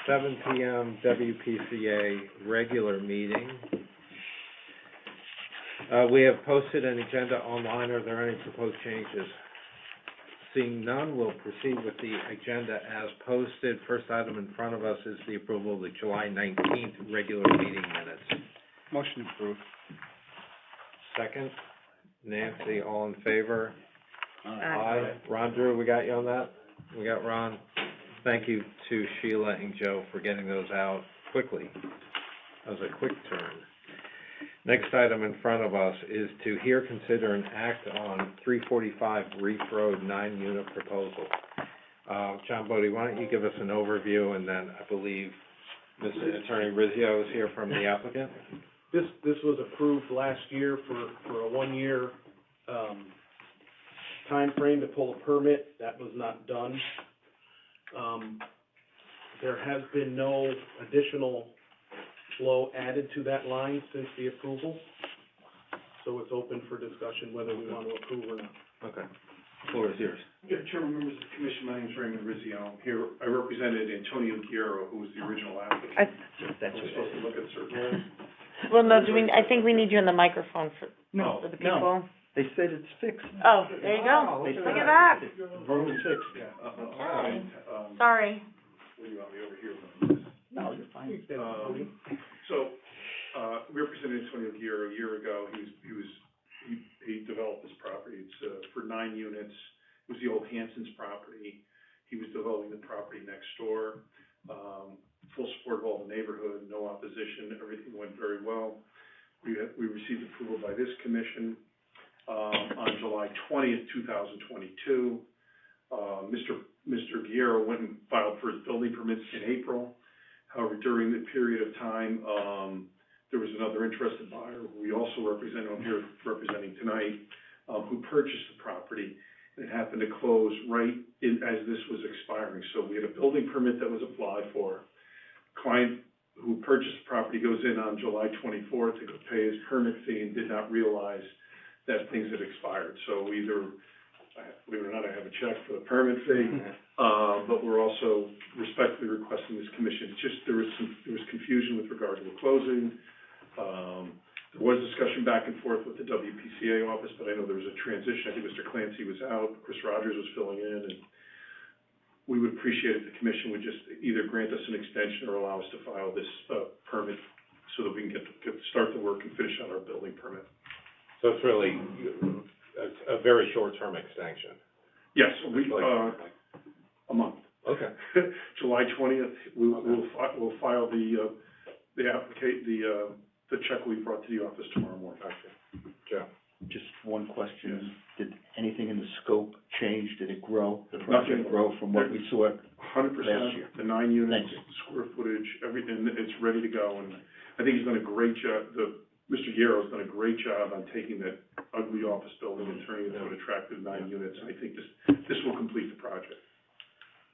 7 p.m. WPCA regular meeting. We have posted an agenda online. Are there any proposed changes? Seeing none, we'll proceed with the agenda as posted. First item in front of us is the approval of the July 19th regular meeting minutes. Motion approved. Second, Nancy, all in favor? Aye. Ron Drew, we got you on that? We got Ron. Thank you to Sheila and Joe for getting those out quickly. That was a quick turn. Next item in front of us is to hear, consider, and act on 345 Reef Road 9-unit proposal. John Bodie, why don't you give us an overview, and then I believe Mr. Attorney Rizzio is here from the applicant. This was approved last year for a 1-year, time frame to pull a permit. That was not done. There has been no additional flow added to that line since the approval. So it's open for discussion whether we want to approve or not. Okay. Floor is yours. Yeah, Chairman, members of the commission, my name is Raymond Rizzio. Here, I represented Antonio Guerrero, who was the original applicant. That's We're supposed to look at certain. Well, no, I think we need you in the microphone for No, the people. They said it's fixed. Oh, there you go. They Look said at that. Road is fixed. Yeah, Okay. um, Sorry. what do you want me over here? No, you're fine. We represented Antonio Guerrero a year ago. He developed this property. It's for 9 units. It was the old Hanson's property. He was developing the property next door. Full support of all the neighborhood, no opposition. Everything went very well. We received approval by this commission on July 20th, 2022. Mr. Guerrero went and filed for his building permits in April. However, during the period of time, there was another interested buyer who we also represent, I'm here representing tonight, who purchased the property. It happened to close as this was expiring. So we had a building permit that was applied for. Client who purchased the property goes in on July 24th to go pay his permit fee and did not realize that things had expired. So either, believe it or not, I have a check for the permit fee, but we're also respectfully requesting this commission. It's just there was confusion with regard to the closing. There was discussion back and forth with the WPCA office, but I know there was a transition. I think Mr. Clancy was out, Chris Rogers was filling in, and we would appreciate if the commission would just either grant us an extension or allow us to file this permit so that we can start the work and finish out our building permit. So it's really a very short-term extension. Yes, a month. Okay. July 20th, we'll file the check we brought to the office tomorrow morning. Okay. Joe? Just one question. Did anything in the scope change? Did it grow? The Nothing. project grow from what we saw? 100%, Last year. the 9 units, Thank you. square footage, everything, it's ready to go. And I think he's done a great job. Mr. Guerrero's done a great job on taking that ugly office building and turning it into an attractive 9 units. And I think this will complete the project.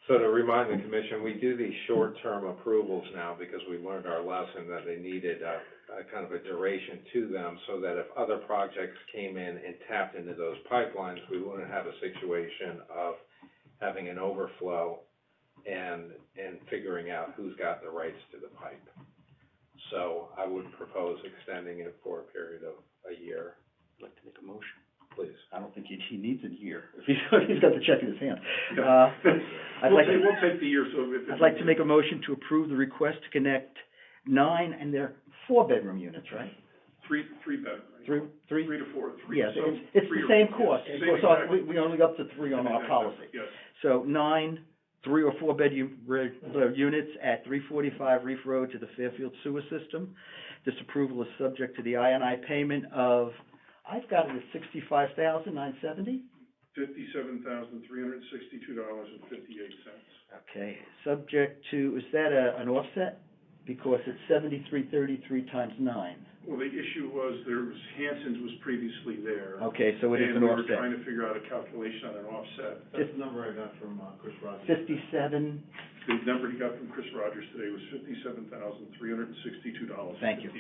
So to remind the commission, we do these short-term approvals now because we learned our lesson that they needed a kind of a duration to them so that if other projects came in and tapped into those pipelines, we wouldn't have a situation of having an overflow and figuring out who's got the rights to the pipe. So I would propose extending it for a period of a year. I'd like to make a motion. Please. I don't think he needs a year if he's got the check in his hand. We'll take the year. So I'd like to make a motion to approve the request to connect 9, and they're 4-bedroom units, right? Three bedroom. Right? Three? 3 to 4. Yes, So it's three the or- same yes, cost. same Because exact- we only go up to 3 on our policy. Yes. So 9 3 or 4 bedroom units at 345 Reef Road to the Fairfield Sewer System. This approval is subject to the I&I payment of, I've got it at $65,970. $57,362.58. Okay, subject to, is that an offset? Because it's 7333 times 9. Well, the issue was Hanson's was previously there. Okay, so it is an And we were offset. trying to figure out a calculation on an offset. That's the number I got from Chris Rogers. 57, The number he got from Chris Rogers today was $57,362.58. Thank you.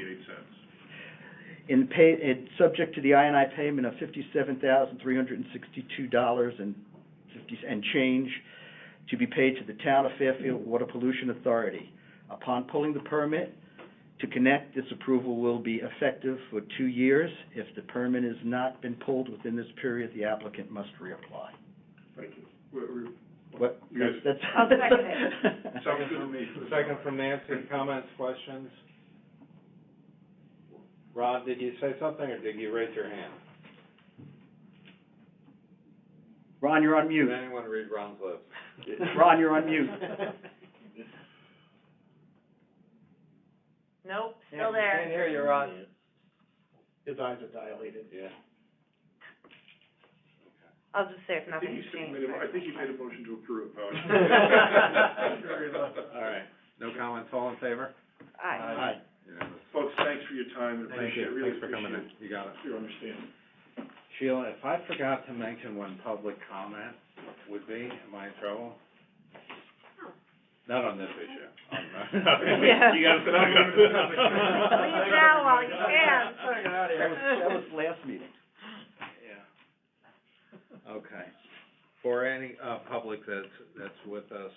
It's subject to the I&I payment of $57,362 and change to be paid to the Town of Fairfield Water Pollution Authority Upon pulling the permit to connect, this approval will be effective for 2 years. If the permit has not been pulled within this period, the applicant must reapply. Thank you. We're, What? You guys- That's. I'll second it. sounds good to me. Second from Nancy, comments, questions? Ron, did you say something, or did you raise your hand? Ron, you're on mute. Did anyone read Ron's lips? Ron, you're on mute. Nope, still there. Can't hear you, Ron. His eyes are dilated. Yeah. I'll just say if I think nothing's you changed. made a motion to approve. Fair enough. All right, no comments, all in favor? Aye. Unanimous. Folks, thanks for your time and Thank appreciate it, you, really thanks for coming in, appreciate you got it. your understanding. Sheila, if I forgot to mention when public comment would be, am I in trouble? Not on this issue. Yeah. You gotta sit down. Leave now while you can. That was last meeting. Yeah. Okay. For any, public that's with us,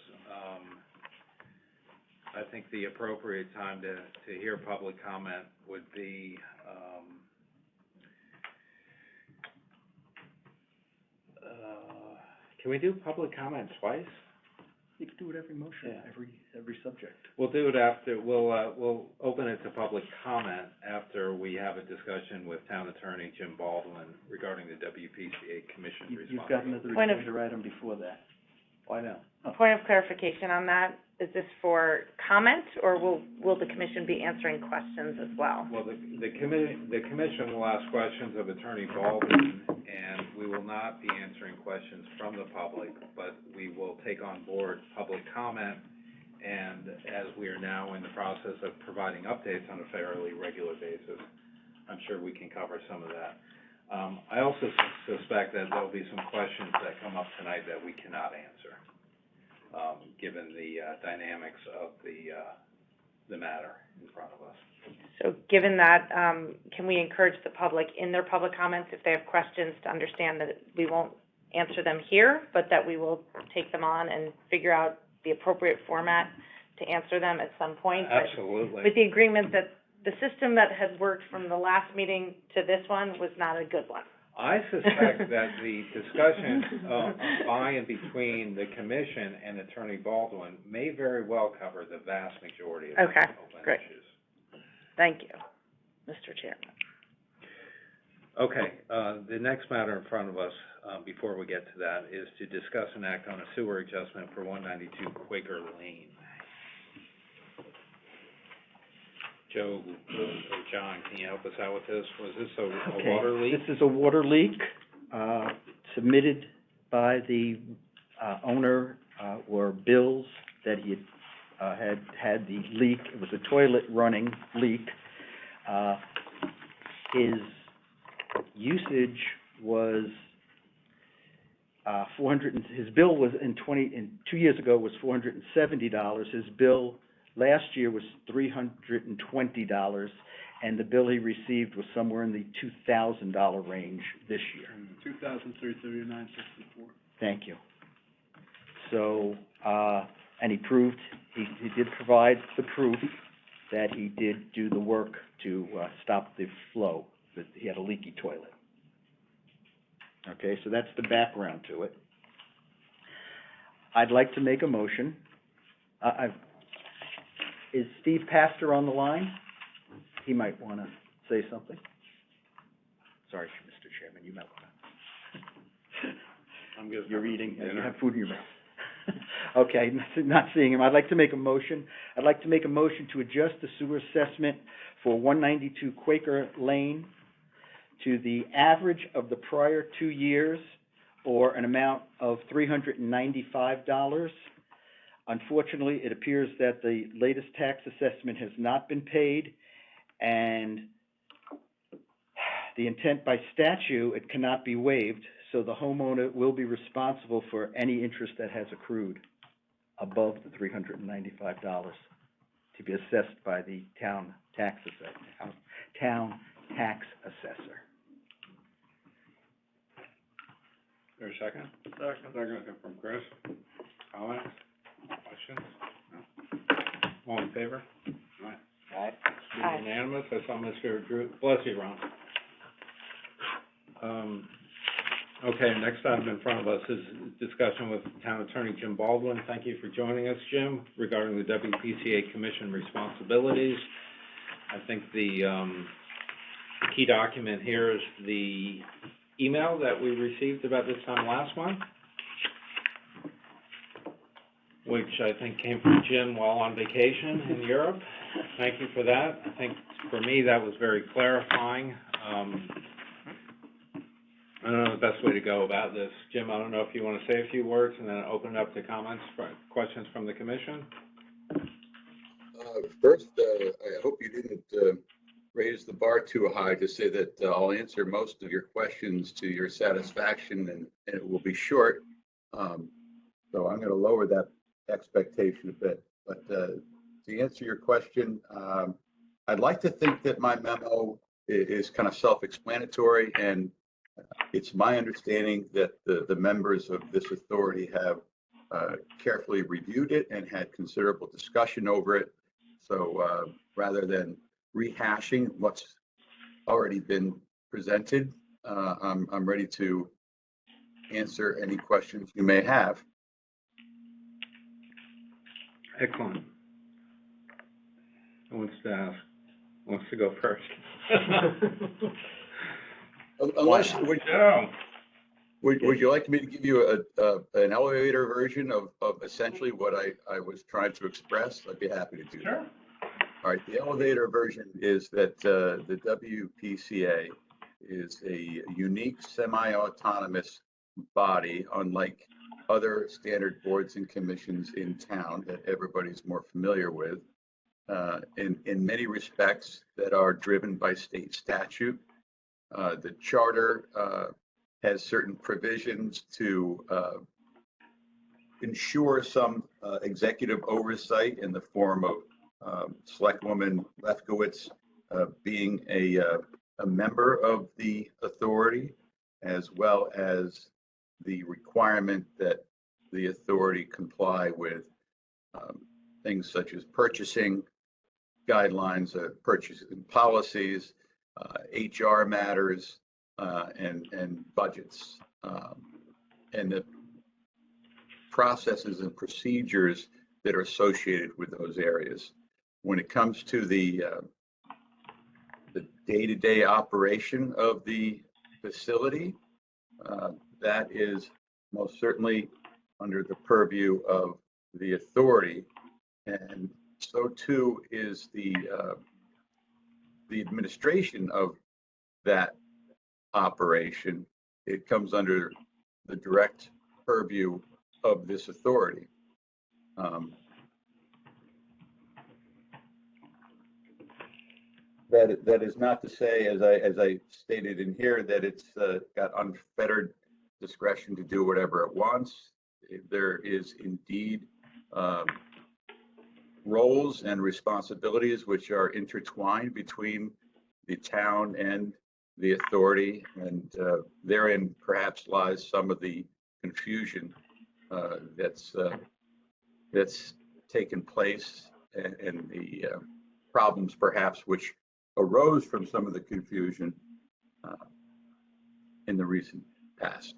I think the appropriate time to hear public comment would be, can we do public comment twice? You can do it every motion, Yeah. every subject. We'll do it after, we'll open it to public comment after we have a discussion with Town Attorney Jim Baldwin regarding the WPCA Commission You've responsibility. got another Point of- agenda item before that. Why not? Point of clarification on that, is this for comment, or will the commission be answering questions as well? Well, the commission will ask questions of Attorney Baldwin, and we will not be answering questions from the public, but we will take on board public comment, and as we are now in the process of providing updates on a fairly regular basis, I'm sure we can cover some of that. I also suspect that there'll be some questions that come up tonight that we cannot answer, given the dynamics of the matter in front of us. So given that, can we encourage the public in their public comments, if they have questions, to understand that we won't answer them here, but that we will take them on and figure out the appropriate format to answer them at some point? But Absolutely. with the agreement that the system that had worked from the last meeting to this one was not a good one. I suspect that the discussion by and between the commission and Attorney Baldwin may very well cover the vast majority of Okay, open great. issues. Thank you, Mr. Chairman. Okay, the next matter in front of us, before we get to that, is to discuss and act on a sewer adjustment for 192 Quaker Lane. Joe or John, can you help us out with this? Was this a Okay, water leak? This is a water leak, submitted by the, owner, were bills that he had the leak. It was a toilet running leak. His usage was, his bill was 2 years ago was $470. His bill last year was $320, and the bill he received was somewhere in the $2,000 range this year. $2,339.64. Thank you. So, and he proved, he did provide the proof that he did do the work to, stop the flow, that he had a leaky toilet. Okay, so that's the background to it. I'd like to make a motion. Is Steve Pastor on the line? He might wanna say something. Sorry, Mr. Chairman, you might wanna. I'm good. You're eating, you Dinner. have food in your mouth. Okay, not seeing him. I'd like to make a motion. I'd like to make a motion to adjust the sewer assessment for 192 Quaker Lane to the average of the prior 2 years, or an amount of $395. Unfortunately, it appears that the latest tax assessment has not been paid, and the intent by statute, it cannot be waived, so the homeowner will be responsible for any interest that has accrued above the $395 to be assessed by the town tax assessor. There a second? Second from Chris. Comments? Questions? No? All in favor? All right. Aye. Unanimous, I saw Mr. Drew, bless you, Ron. Okay, next item in front of us is discussion with Town Attorney Jim Baldwin. Thank you for joining us, Jim, regarding the WPCA Commission responsibilities. I think the key document here is the email that we received about this time last month, which I think came from Jim while on vacation in Europe. Thank you for that. I think for me, that was very clarifying. I don't know the best way to go about this. Jim, I don't know if you want to say a few words and then open it up to comments, questions from the commission? First, I hope you didn't raise the bar too high to say that I'll answer most of your questions to your satisfaction, and it will be short. So I'm going to lower that expectation a bit. But to answer your question, I'd like to think that my memo is kind of self-explanatory, and it's my understanding that the members of this authority have carefully reviewed it and had considerable discussion over it. So rather than rehashing what's already been presented, I'm ready to answer any questions you may have. Excellent. Who wants to ask? Who wants to go first? Unless, Joe. would you like me to give you an elevator version of essentially what I was trying to express? I'd be happy to do that. Sure. All right, the elevator version is that the WPCA is a unique semi-autonomous body, unlike other standard boards and commissions in town that everybody's more familiar with, in many respects that are driven by state statute. The charter has certain provisions to ensure some executive oversight in the form of Selectwoman Lefkowitz being a member of the authority, as well as the requirement that the authority comply with things such as purchasing guidelines, purchasing policies, HR matters, and budgets, and the processes and procedures that are associated with those areas. When it comes to the day-to-day operation of the facility, that is most certainly under the purview of the authority, and so too is the administration of that operation. It comes under the direct purview of this authority. That is not to say, as I stated in here, that it's got unfettered discretion to do whatever it wants. There is indeed roles and responsibilities which are intertwined between the town and the authority, and therein perhaps lies some of the confusion that's taken place, and the problems perhaps which arose from some of the confusion in the recent past.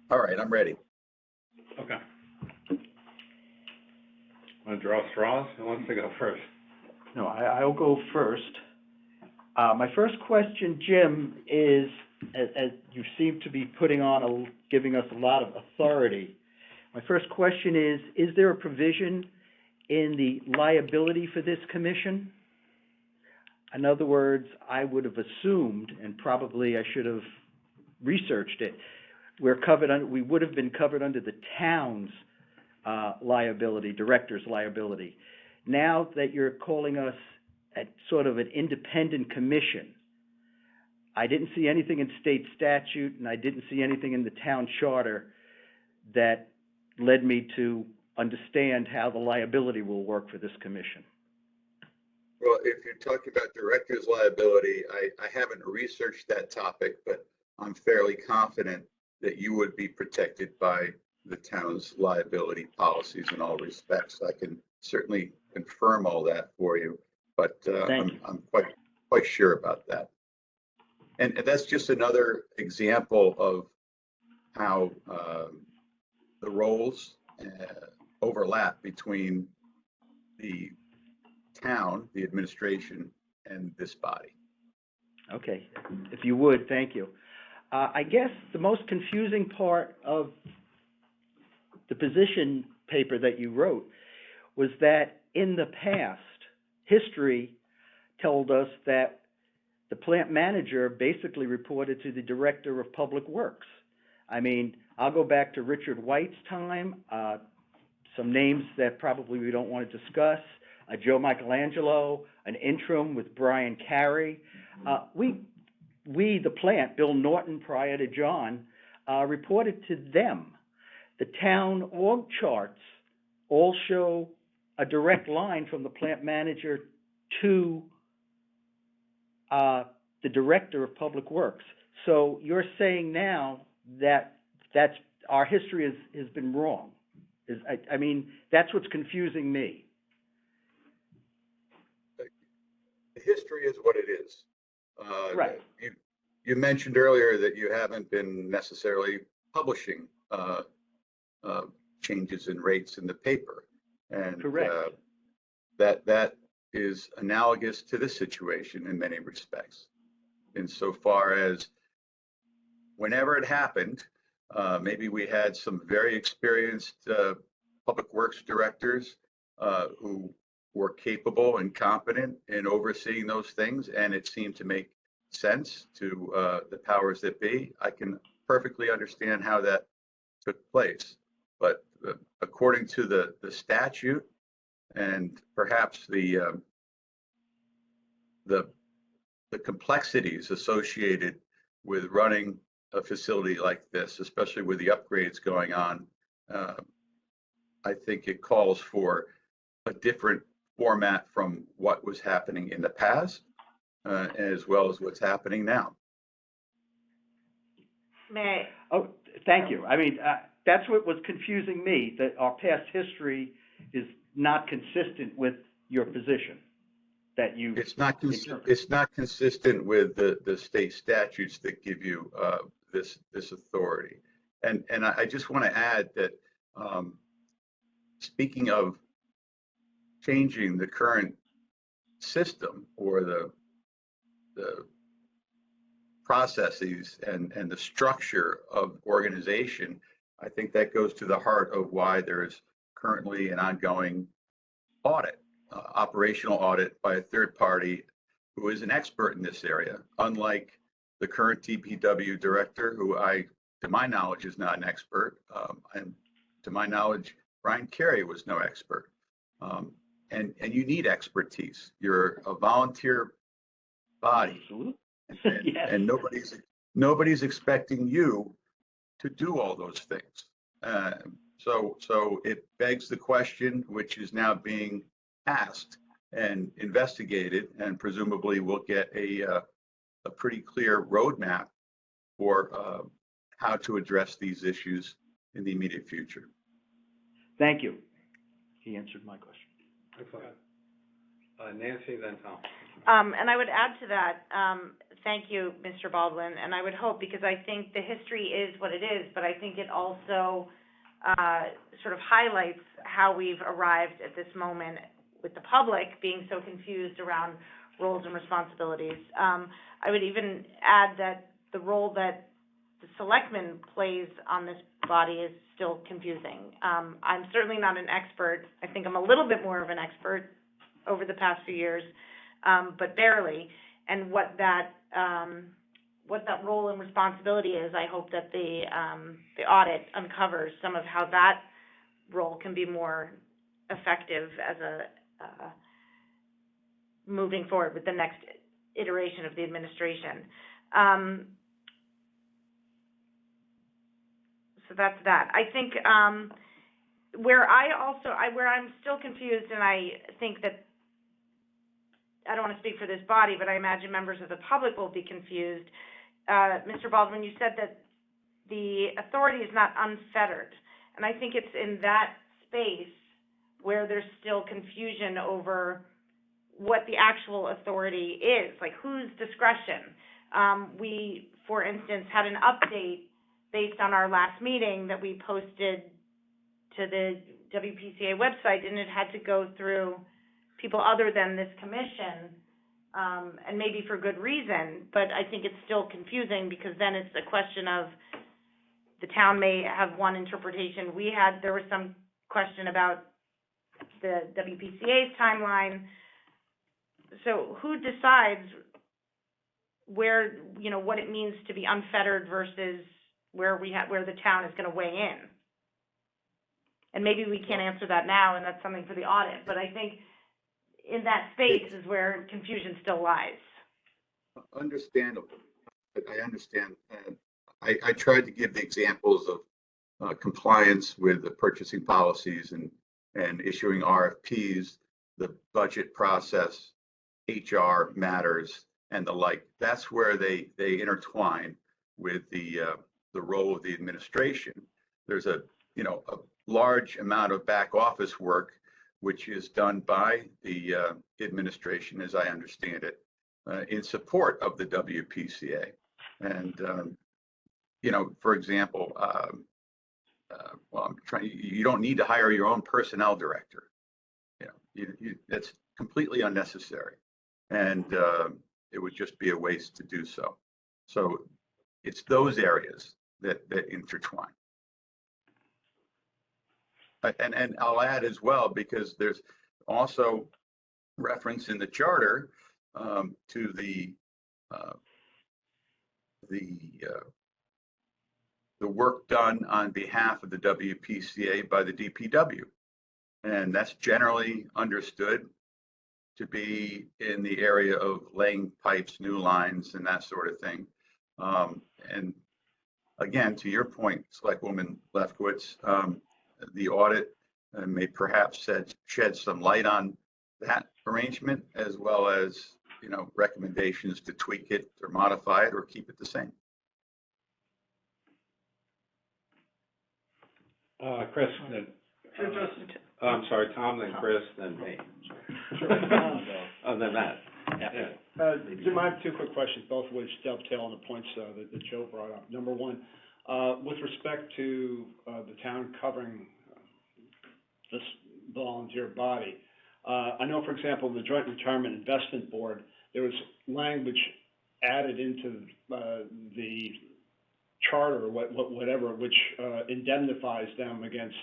All right, I'm ready. Okay. Want to draw straws? Who wants to go first? No, I'll go first. My first question, Jim, is, as you seem to be giving us a lot of authority, my first question is there a provision in the liability for this commission? In other words, I would have assumed, and probably I should have researched it, we would have been covered under the town's liability, director's liability. Now that you're calling us at sort of an independent commission, I didn't see anything in state statute, and I didn't see anything in the town charter that led me to understand how the liability will work for this commission. Well, if you're talking about director's liability, I haven't researched that topic, but I'm fairly confident that you would be protected by the town's liability policies in all respects. I can certainly confirm all that for you, but Thank you. I'm quite sure about that. And that's just another example of how the roles overlap between the town, the administration, and this body. Okay, if you would, thank you. I guess the most confusing part of the position paper that you wrote was that in the past, history told us that the plant manager basically reported to the director of public works. I mean, I'll go back to Richard White's time, some names that probably we don't want to discuss, Joe Michelangelo, an interim with Brian Carey. We, the plant, Bill Norton prior to John, reported to them. The town org charts all show a direct line from the plant manager to the director of public works. So you're saying now that our history has been wrong. I mean, that's what's confusing me. History is what it is. Right. You mentioned earlier that you haven't been necessarily publishing changes in rates in the paper. And Correct. That is analogous to this situation in many respects. Insofar as whenever it happened, maybe we had some very experienced public works directors who were capable and competent in overseeing those things, and it seemed to make sense to the powers that be. I can perfectly understand how that took place, but according to the statute and perhaps the complexities associated with running a facility like this, especially with the upgrades going on, I think it calls for a different format from what was happening in the past, as well as what's happening now. May Oh, thank you. I mean, that's what was confusing me, that our past history is not consistent with your position, that you. It's not consistent with the state statutes that give you this authority. And I just want to add that speaking of changing the current system or the processes and the structure of organization, I think that goes to the heart of why there's currently an ongoing audit, operational audit by a third party who is an expert in this area, unlike the current DPW director, who to my knowledge, is not an expert. And to my knowledge, Brian Carey was no expert. And you need expertise. You're a volunteer body. Absolutely. And, Yes. and nobody's expecting you to do all those things. So it begs the question, which is now being asked and investigated, and presumably we'll get a pretty clear roadmap for how to address these issues in the immediate future. Thank you. He answered my question. Excellent. Nancy, then Tom. And I would add to that, thank you, Mr. Baldwin, and I would hope, because I think the history is what it is, but I think it also sort of highlights how we've arrived at this moment with the public being so confused around roles and responsibilities. I would even add that the role that the selectman plays on this body is still confusing. I'm certainly not an expert. I think I'm a little bit more of an expert over the past few years, but barely. And what that role and responsibility is, I hope that the audit uncovers some of how that role can be more effective as moving forward with the next iteration of the administration. So that's that. I think where I'm still confused, and I think that I don't want to speak for this body, but I imagine members of the public will be confused. Mr. Baldwin, you said that the authority is not unfettered, And I think it's in that space where there's still confusion over what the actual authority is, like whose discretion. We, for instance, had an update based on our last meeting that we posted to the WPCA website, and it had to go through people other than this commission, and maybe for good reason, but I think it's still confusing because then it's a question of the town may have one interpretation. There was some question about the WPCA's timeline. So who decides where, you know, what it means to be unfettered versus where the town is gonna weigh in? And maybe we can't answer that now, and that's something for the audit, but I think in that space is where confusion still lies. Understandable. I understand. I tried to give the examples of compliance with the purchasing policies and issuing RFPs, the budget process, HR matters, and the like. That's where they intertwine with the role of the administration. There's a large amount of back office work which is done by the administration, as I understand it, in support of the WPCA. And for example, you don't need to hire your own personnel director. That's completely unnecessary, and it would just be a waste to do so. So it's those areas that intertwine. And I'll add as well, because there's also reference in the charter to the work done on behalf of the WPCA by the DPW. And that's generally understood to be in the area of laying pipes, new lines, and that sort of thing. And again, to your point, Selectwoman Lefkowitz, the audit may perhaps shed some light on that arrangement, as well as, recommendations to tweak it or modify it or keep it the same. Chris, I'm sorry, Tom, then Chris, then me. Then Matt. Jim, I have two quick questions, both of which dovetail on the points that Joe brought up. Number one, with respect to the town covering this volunteer body, I know, for example, the Joint Retirement Investment Board, there was language added into the charter, or whatever, which indemnifies them against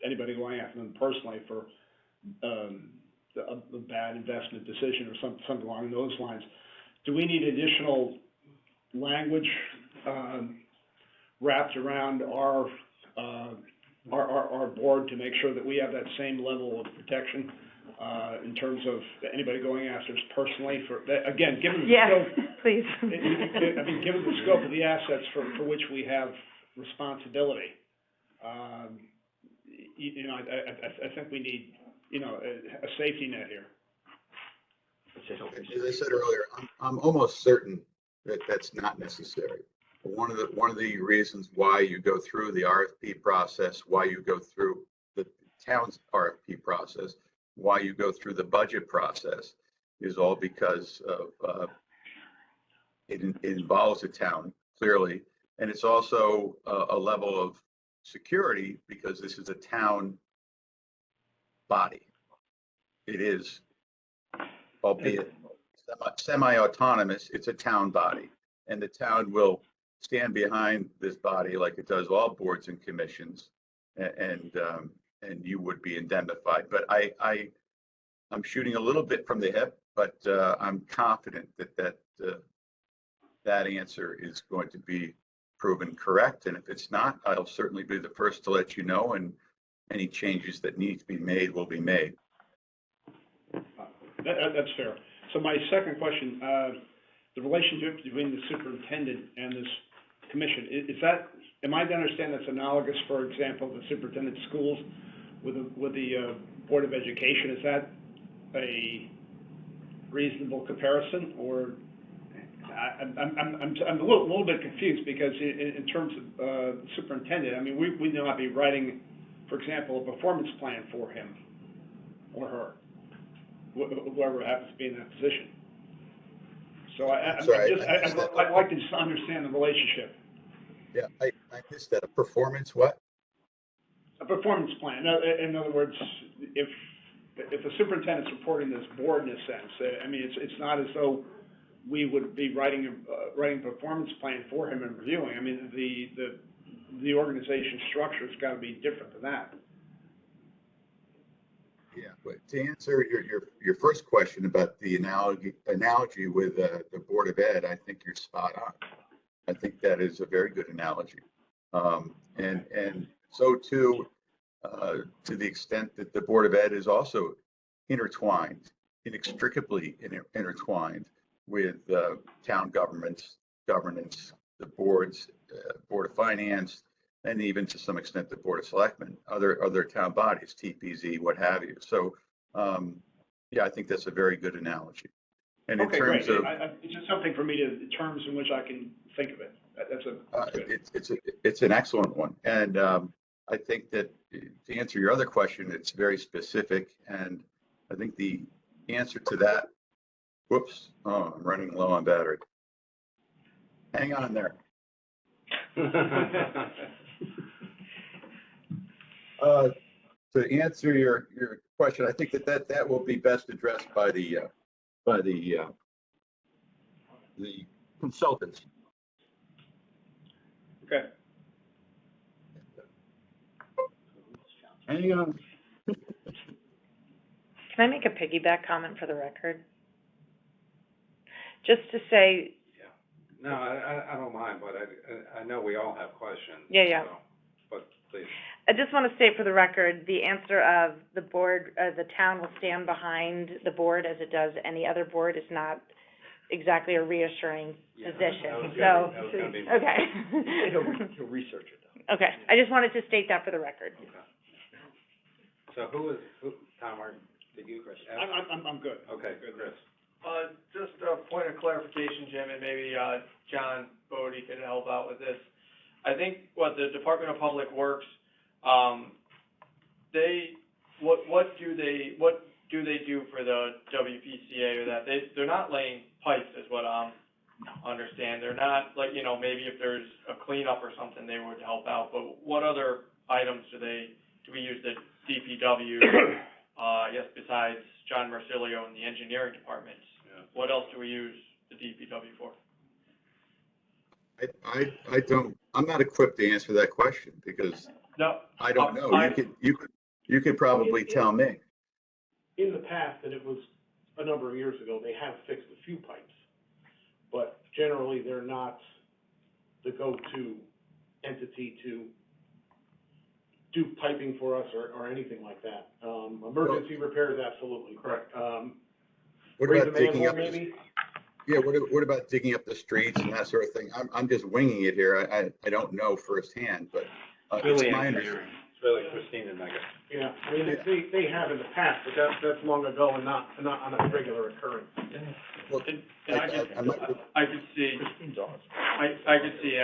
anybody going after them personally for a bad investment decision or something along those lines. Do we need additional language wrapped around our board to make sure that we have that same level of protection in terms of anybody going after us personally? For again, given the scope, please. Given the scope of the assets for which we have responsibility, I think we need a safety net here. As I said earlier, I'm almost certain that that's not necessary. One of the reasons why you go through the RFP process, why you go through the town's RFP process, why you go through the budget process, is all because of it involves the town clearly, and it's also a level of security because this is a town body. It is, albeit semi-autonomous, it's a town body, and the town will stand behind this body like it does all boards and commissions, and you would be indemnified. But I'm shooting a little bit from the hip, but I'm confident that answer is going to be proven correct. And if it's not, I'll certainly be the first to let you know, and any changes that need to be made will be made. That's fair. So my second question, the relationship between the superintendent and this commission, am I to understand that's analogous, for example, the superintendent of schools with the Board of Education? Is that a reasonable comparison, or I'm a little bit confused, because in terms of, superintendent, I mean, we need not be writing, for example, a performance plan for him or her, whoever happens to be in that position. So I'm sorry, I missed that. I'd like to just understand the relationship. Yeah, I missed that. A performance what? A performance plan, in other words, if the superintendent's reporting this board in a sense, I mean, it's not as though we would be writing a performance plan for him and reviewing. I mean, the organization structure's gotta be different than that. Yeah, but to answer your first question about the analogy with the Board of Ed, I think you're spot on. I think that is a very good analogy. And so too, to the extent that the Board of Ed is also intertwined, inextricably intertwined with town governance, the boards, Board of Finance, and even to some extent the Board of Selectmen, other town bodies, TPZ, what have you. So, yeah, I think that's a very good analogy. And in Okay, terms great. of, It's just something for me to, terms in which I can think of it. That's good. it's an excellent one. And I think that to answer your other question, it's very specific. And I think the answer to that, whoops, oh, I'm running low on battery. Hang on there. To answer your question, I think that will be best addressed by the consultants. Okay. Hang on. Can I make a piggyback comment for the record? Just to say, No, I don't mind, but I know we all have questions. Yeah. So, but please. I just want to state for the record, the answer of the board, the town will stand behind the board as it does any other board is not exactly a reassuring Yeah, position, that was gonna be my- okay. He'll research it though. Okay, I just wanted to state that for the record. Okay. So who, Tom, did you ask? I'm good. Okay, good, Chris. Just a point of clarification, Jim, and maybe, John Bodie could help out with this. I think what the Department of Public Works, what do they do for the WPCA or that? They're not laying pipes is what I understand. They're not, like, you know, maybe if there's a cleanup or something, they would help out, but what other items do we use the DPW, I guess besides John Marsilio and the engineering departments? Yeah. What else do we use the DPW for? I don't, I'm not equipped to answer that question because No. I don't know. You could probably tell me. In the past, and it was a number of years ago, they have fixed a few pipes, but generally, they're not the go-to entity to do piping for us or anything like that. Emergency repairs, absolutely. Correct. What Raise a about digging manhole, up? maybe? Yeah, what about digging up the streets and that sort of thing? I'm just winging it here. I don't know firsthand, but it's Really my engineering. It's really Christina Mega. Yeah, I mean, they have in the past, but that's long ago and not on a regular occurrence. Well, And I might- I could see, Christine's awesome. I could see,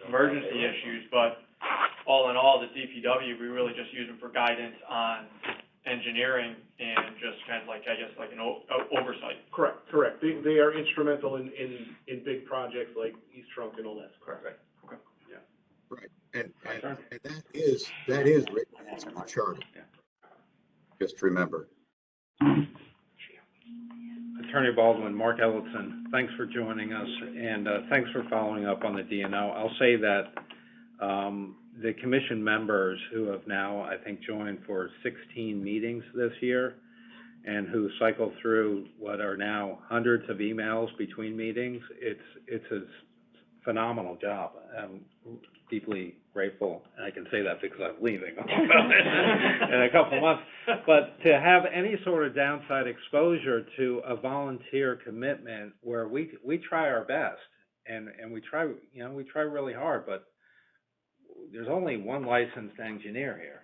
emergency issues, but all in all, the DPW, we really just use them for guidance on engineering and just kind of like, I guess, like an oversight. Correct. They are instrumental in big projects like East Trunk and all that. Correct. Okay. Right, and that is written into the charter. Just remember. Attorney Baldwin, Mark Ellison, thanks for joining us, and thanks for following up on the DNO. I'll say that the commission members who have now, I think, joined for 16 meetings this year, and who cycle through what are now hundreds of emails between meetings, it's a phenomenal job. I'm deeply grateful, and I can say that because I'm leaving in a couple months. But to have any sort of downside exposure to a volunteer commitment where we try our best, and we try really hard, but there's only one licensed engineer here.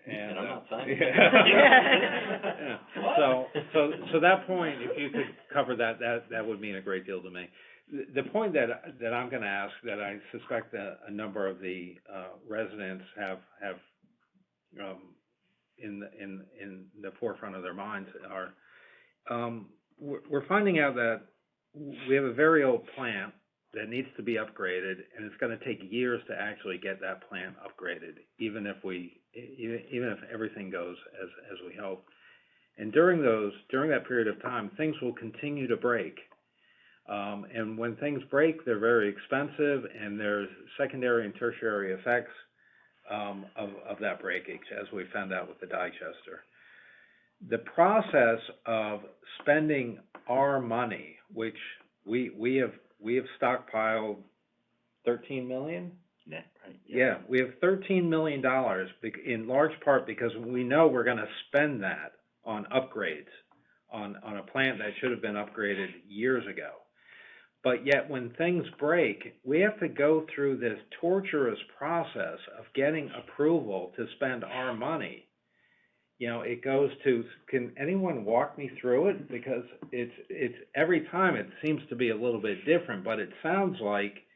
And I'm not signing. Yeah. So that point, if you could cover that would mean a great deal to me. The point that I'm gonna ask, that I suspect a number of the, residents have, in the forefront of their minds are, we're finding out that we have a very old plant that needs to be upgraded, and it's gonna take years to actually get that plant upgraded, even if everything goes as we hope. And during that period of time, things will continue to break. And when things break, they're very expensive, and there's secondary and tertiary effects, of that breakage, as we found out with the digester. The process of spending our money, which we have stockpiled 13 million? Yeah, right. Yeah, we have $13 million, in large part because we know we're gonna spend that on upgrades, on a plant that should have been upgraded years ago. But yet, when things break, we have to go through this torturous process of getting approval to spend our money. You know, it goes to, can anyone walk me through it? Because it's every time it seems to be a little bit different, but it sounds like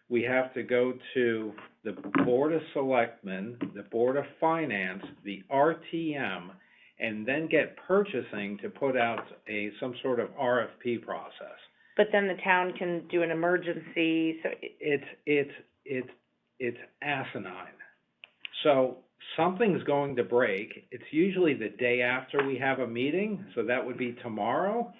we have to go to the Board of Selectmen, the Board of Finance, the RTM, and then get purchasing to put out some sort of RFP process. But then the town can do an emergency, so It's asinine. So something's going to break. It's usually the day after we have a meeting, so that would be tomorrow.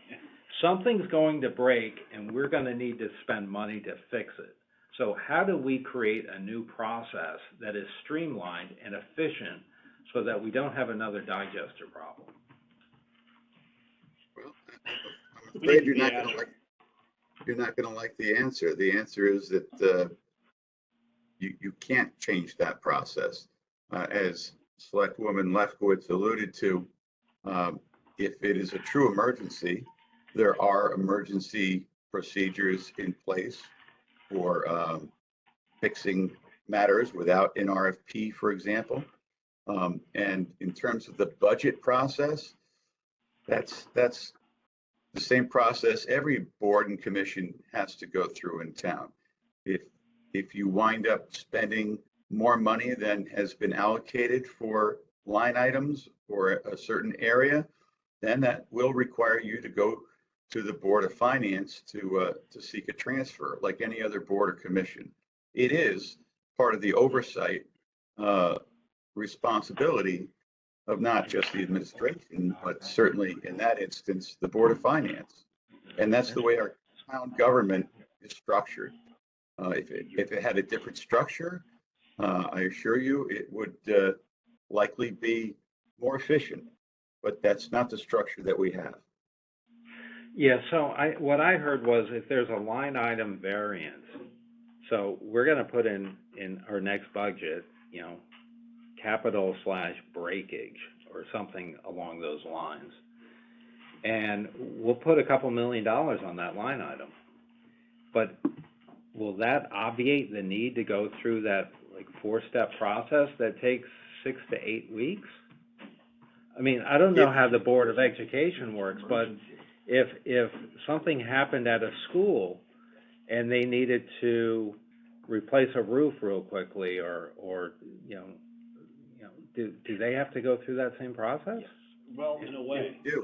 Something's going to break, and we're gonna need to spend money to fix it. So how do we create a new process that is streamlined and efficient so that we don't have another digester problem? Well, I'm afraid you're not gonna like the answer. The answer is that you can't change that process. As Selectwoman Lefkowitz alluded to, if it is a true emergency, there are emergency procedures in place for fixing matters without an RFP, for example. And in terms of the budget process, that's the same process every board and commission has to go through in town. If you wind up spending more money than has been allocated for line items or a certain area, then that will require you to go to the Board of Finance to seek a transfer, like any other board or commission. It is part of the oversight responsibility of not just the administration, but certainly in that instance, the Board of Finance. And that's the way our town government is structured. If it had a different structure, I assure you, it would likely be more efficient, but that's not the structure that we have. Yeah, so what I heard was if there's a line item variance, so we're gonna put in our next budget, you know, capital/breakage or something along those lines. And we'll put a couple $1 million on that line item. But will that obviate the need to go through that like 4-step process that takes 6 to 8 weeks? I mean, I don't know how the Board of Education works, but if something happened at a school and they needed to replace a roof real quickly or do they have to go through that same process? Well, in a way, They do.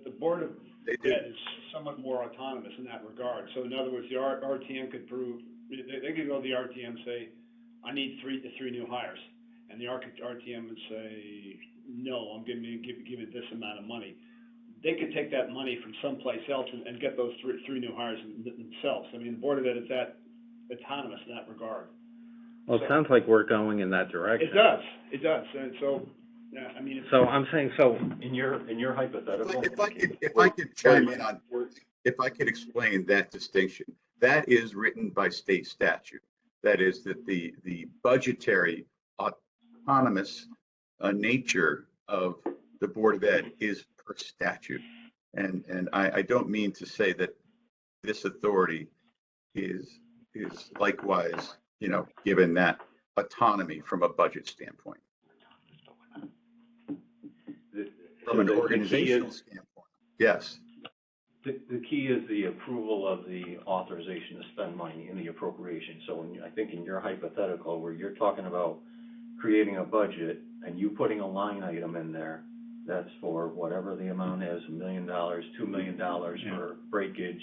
the Board of They do. Ed is somewhat more autonomous in that regard. So in other words, the RTM could prove, they could go to the RTM and say, I need three new hires. And the RTM would say, no, I'm giving you this amount of money. They could take that money from someplace else and get those three new hires themselves. I mean, the Board of Ed is that autonomous in that regard. Well, it sounds like we're going in that direction. It does, and so, yeah, I mean. So I'm saying, so In your hypothetical. If I could chime in on, if I could explain that distinction, that is written by state statute. That is that the budgetary autonomous nature of the Board of Ed is per statute. And I don't mean to say that this authority is likewise, given that autonomy from a budget standpoint. From an the key organizational is, standpoint, yes. the key is the approval of the authorization to spend money in the appropriation. So when, I think in your hypothetical, where you're talking about creating a budget and you putting a line item in there, that's for whatever the amount is, $1 million, $2 million for breakage,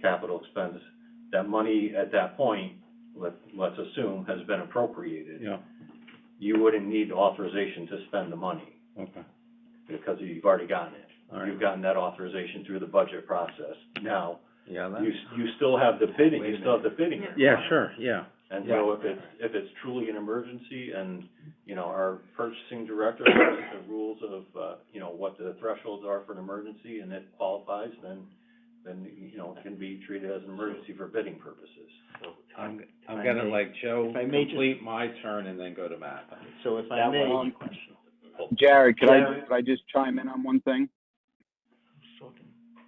capital expense. That money at that point, let's assume, has been appropriated. You wouldn't need authorization to spend the money. Because you've already gotten it. You've gotten that authorization through the budget process. Now, you still have the bidding, you still have the bidding. sure. And so if it's truly an emergency and, you know, our purchasing director knows the rules of, you know, what the thresholds are for an emergency and it qualifies, then, you know, it can be treated as an emergency for bidding purposes. I'm gonna let Joe if I may just- complete my turn and then go to Matt. So if I may. Jared, could Jared? I just chime in on one thing?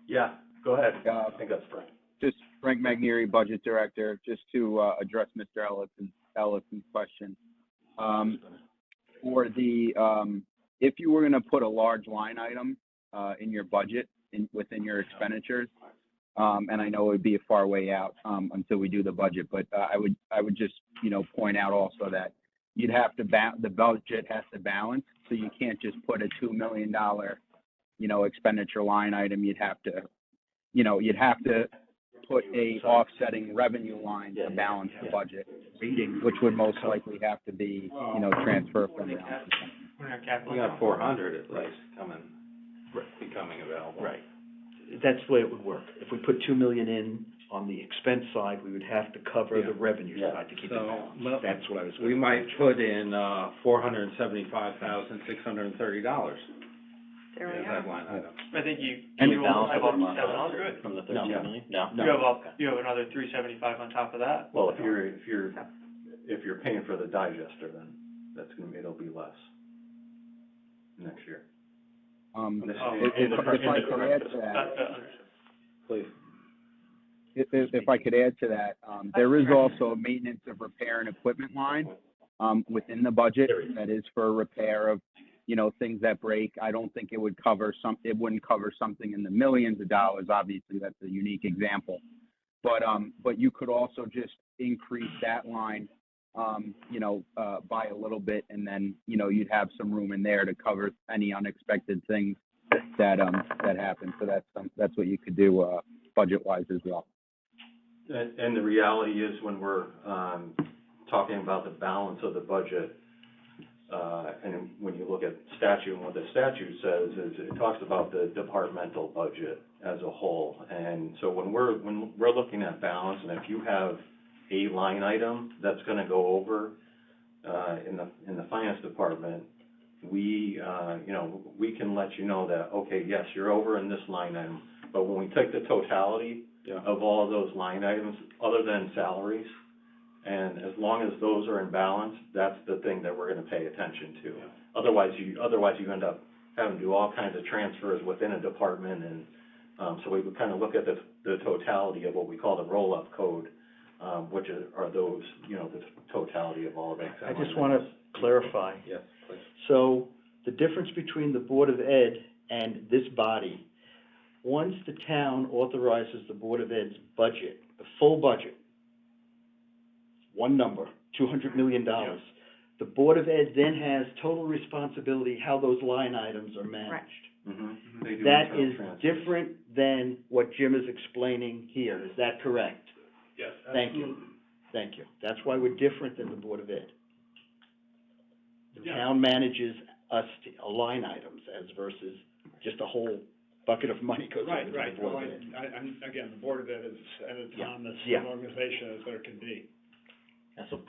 Yeah, go ahead. I think that's Frank. Just Frank Magnieri, Budget Director, just to address Mr. Ellison's question. For the, if you were gonna put a large line item in your budget, within your expenditures, and I know it would be a far way out until we do the budget, but I would just, you know, point out also that you'd have to the budget has to balance, so you can't just put a $2 million, you know, expenditure line item. You'd have to put a offsetting revenue line to balance the budget, which would most likely have to be, you know, transfer from the We got 400 at least becoming available. Right. That's the way it would work. If we put 2 million in on the expense side, we would have to cover the revenue side to keep it So, balanced. well, That's what I was. We might put in, $475,630 There we as go. that line item. I think you And have up to 700. From the 13 million? No. You have another 375 on top of that. Well, if you're paying for the digester, then it'll be less next year. If I could add to that, Please. if I could add to that, there is also a maintenance of repair and equipment line within the budget that is for repair of, you know, things that break. I don't think it wouldn't cover something in the millions of dollars. Obviously, that's a unique example. But you could also just increase that line, you know, by a little bit, and then, you know, you'd have some room in there to cover any unexpected things that happen. So that's what you could do, budget-wise as well. And the reality is, when we're talking about the balance of the budget, and when you look at statute, and what the statute says is it talks about the departmental budget as a whole. And so when we're looking at balance, and if you have a line item that's gonna go over in the finance department, we you know, we can let you know that, okay, yes, you're over in this line item, but when we take the totality of all of those line items, other than salaries, and as long as those are in balance, that's the thing that we're gonna pay attention to. Otherwise you end up having to do all kinds of transfers within a department, and so we would kind of look at the totality of what we call the roll-up code, which are those, you know, the totality of all of it. I just want to clarify. Yes, please. So the difference between the Board of Ed and this body, once the town authorizes the Board of Ed's budget, the full budget, one number, $200 million, the Board of Ed then has total responsibility how those line items are managed. Mm-hmm. They do That internal is transfers. different than what Jim is explaining here. Is that correct? Yes, Thank you. Thank you. That's why we're different than the Board of Ed. The town manages a line items as versus just a whole bucket of money goes over to Right. the Board Well, of Ed. and again, the Board of Ed is an autonomous Yeah. organization as there can be. Yeah, so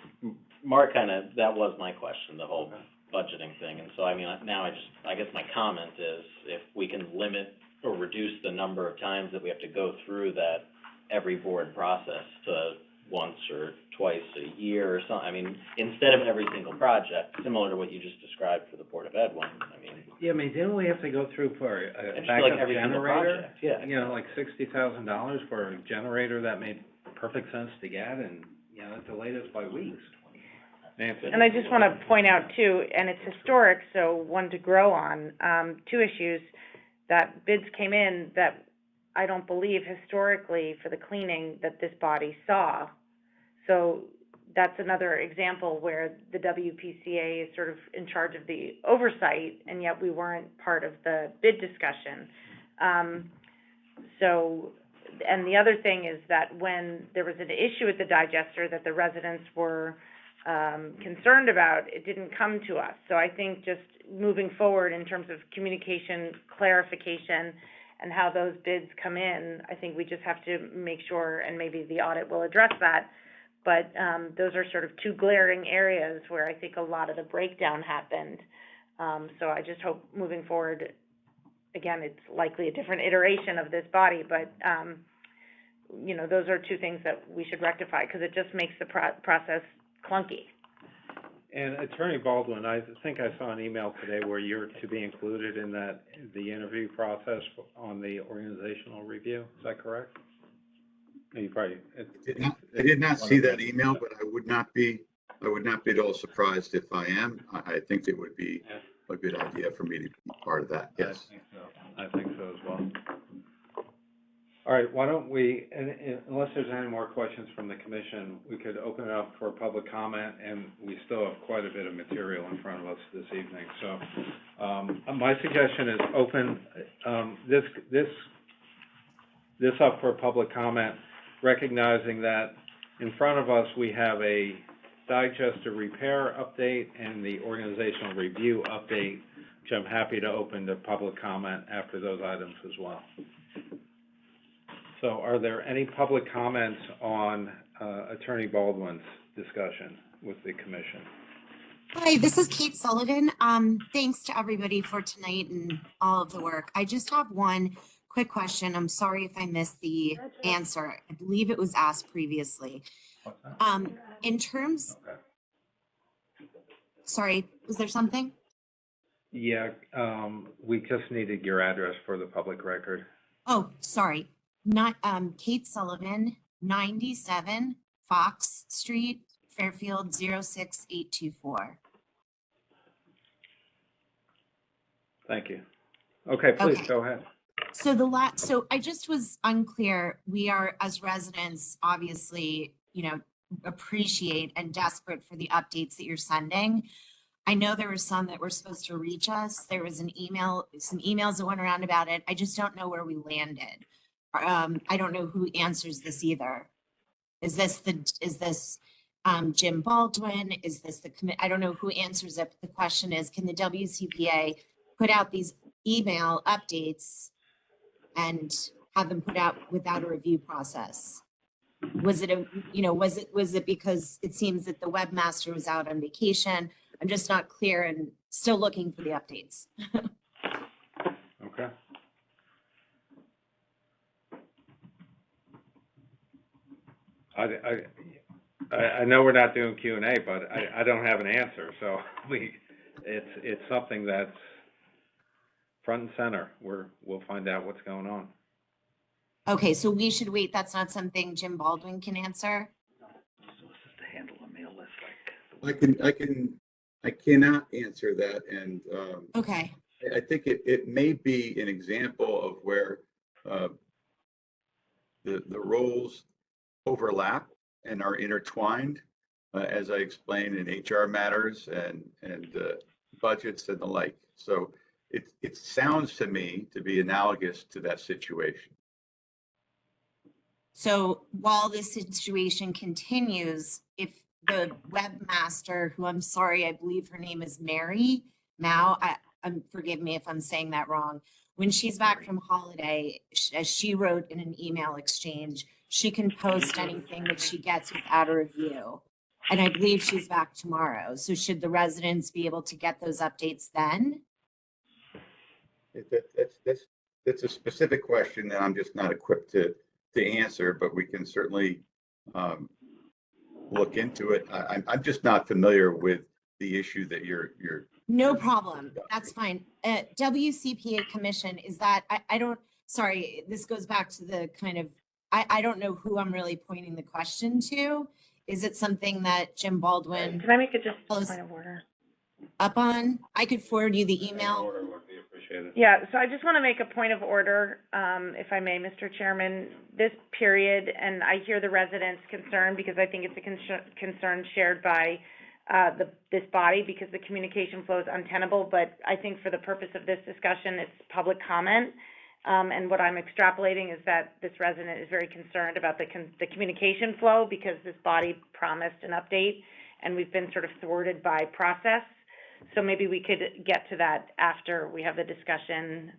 Mark that was my question, the whole budgeting thing. And so, I mean, I guess my comment is if we can limit or reduce the number of times that we have to go through that every board process to once or twice a year or something, I mean, instead of every single project, similar to what you just described for the Board of Ed one, I mean. Yeah, I mean, didn't we have to go through for I a just feel like backup every single generator? project, yeah. You know, like $60,000 for a generator that made perfect sense to get, and, you know, it delayed us by weeks. Nancy? And I just want to point out too, and it's historic, so one to grow on, two issues that bids came in that I don't believe historically for the cleaning that this body saw. So that's another example where the WPCA is sort of in charge of the oversight, and yet we weren't part of the bid discussion. And the other thing is that when there was an issue with the digester that the residents were concerned about, it didn't come to us. So I think just moving forward in terms of communication, clarification, and how those bids come in, I think we just have to make sure, and maybe the audit will address that, but those are sort of two glaring areas where I think a lot of the breakdown happened. So I just hope moving forward, again, it's likely a different iteration of this body, but you know, those are two things that we should rectify, because it just makes the process clunky. And Attorney Baldwin, I think I saw an email today where you're to be included in that, the interview process on the organizational review, is that correct? You probably, I did not see that email, but I would not be at all surprised if I am. I think it would be a good idea for me to be part of that, yes. I think so as well. All right, why don't we, unless there's any more questions from the commission, we could open it up for public comment, and we still have quite a bit of material in front of us this evening. So, my suggestion is open, this up for public comment, recognizing that in front of us, we have a digester repair update and the organizational review update, which I'm happy to open to public comment after those items as well. So are there any public comments on Attorney Baldwin's discussion with the commission? Hi, this is Kate Sullivan. Thanks to everybody for tonight and all of the work. I just have one quick question. I'm sorry if I missed the answer. I believe it was asked previously. What's that? In terms, Okay. sorry, was there something? Yeah, we just needed your address for the public record. Oh, sorry. Not, Kate Sullivan, 97 Fox Street, Fairfield, 06824. Thank you. Okay, please, Okay. go ahead. So so I just was unclear. We are, as residents, obviously, you know, appreciate and desperate for the updates that you're sending. I know there were some that were supposed to reach us. There was an email, some emails that went around about it. I just don't know where we landed. I don't know who answers this either. Is this Jim Baldwin? Is this the I don't know who answers it. But the question is, can the WCPA put out these email updates and have them put out without a review process? Was it was it because it seems that the webmaster was out on vacation? I'm just not clear and still looking for the updates. Okay. I know we're not doing Q&A, but I don't have an answer, so it's something that's front and center. We'll find out what's going on. Okay, so we should wait. That's not something Jim Baldwin can answer? So this is to handle a mail list like. I cannot answer that, and, Okay, I think it may be an example of where, the roles overlap and are intertwined, as I explained in HR matters and budgets and the like. So it sounds to me to be analogous to that situation. so while this situation continues, if the webmaster, who I'm sorry, I believe her name is Mary Mao, forgive me if I'm saying that wrong. When she's back from holiday, as she wrote in an email exchange, she can post anything that she gets without a review. And I believe she's back tomorrow. So should the residents be able to get those updates then? That's a specific question that I'm just not equipped to answer, but we can certainly look into it. I'm just not familiar with the issue that you're. No problem. That's fine. WCPA commission, is that, I don't, sorry, this goes back to the kind of, I don't know who I'm really pointing the question to. Is it something that Jim Baldwin Can I make it just a Close. point of order? up on? I could forward you the email. Order would be appreciated. Yeah, so I just want to make a point of order, if I may, Mr. Chairman. This period, and I hear the residents' concern because I think it's a concern shared by this body because the communication flow is untenable, but I think for the purpose of this discussion, it's public comment. And what I'm extrapolating is that this resident is very concerned about the communication flow because this body promised an update and we've been sort of thwarted by process. So maybe we could get to that after we have the discussion,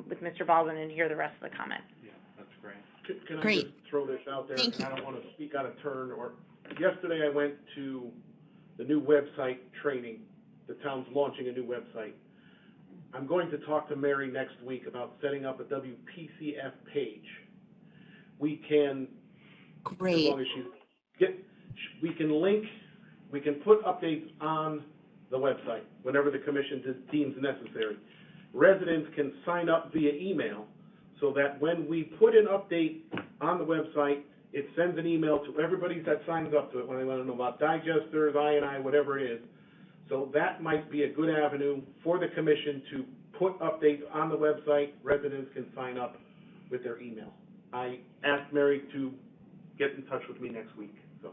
with Mr. Baldwin and hear the rest of the comment. Yeah, that's great. Can I Great. just throw this out there? Thank And I don't wanna speak out of turn, yesterday I went to the new website training. The town's launching a new website. I'm going to talk to Mary next week about setting up a WPCF page. We can, as Great. long as we can link, we can put updates on the website whenever the commission deems necessary. Residents can sign up via email so that when we put an update on the website, it sends an email to everybody that signs up to it when they want to know about digesters, I&I, whatever it is. So that might be a good avenue for the commission to put updates on the website. Residents can sign up with their email. I asked Mary to get in touch with me next week, so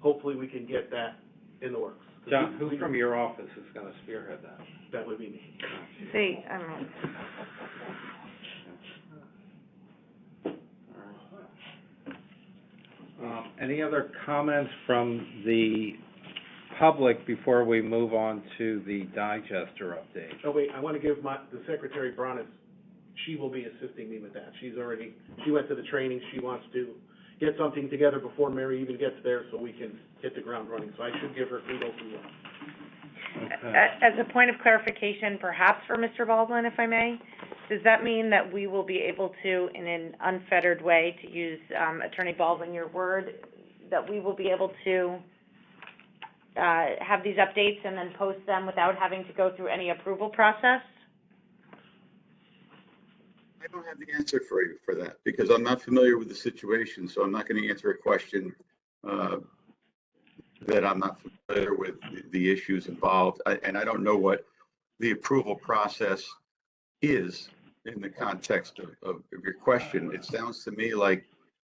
hopefully we can get that in the works. John, who from your office is gonna spearhead that? That would be me. See, I don't know. Any other comments from the public before we move on to the digester update? Oh, wait, I want to give the Secretary Bronis, she will be assisting me with that. She went to the training, she wants to get something together before Mary even gets there so we can hit the ground running. So I should give her kudos as well. Okay. As a point of clarification, perhaps for Mr. Baldwin, if I may, does that mean that we will be able to, in an unfettered way, to use, Attorney Baldwin, your word, that we will be able to, have these updates and then post them without having to go through any approval process? I don't have the answer for you for that because I'm not familiar with the situation, so I'm not going to answer a question that I'm not familiar with the issues involved. And I don't know what the approval process is in the context of your question. It sounds to me like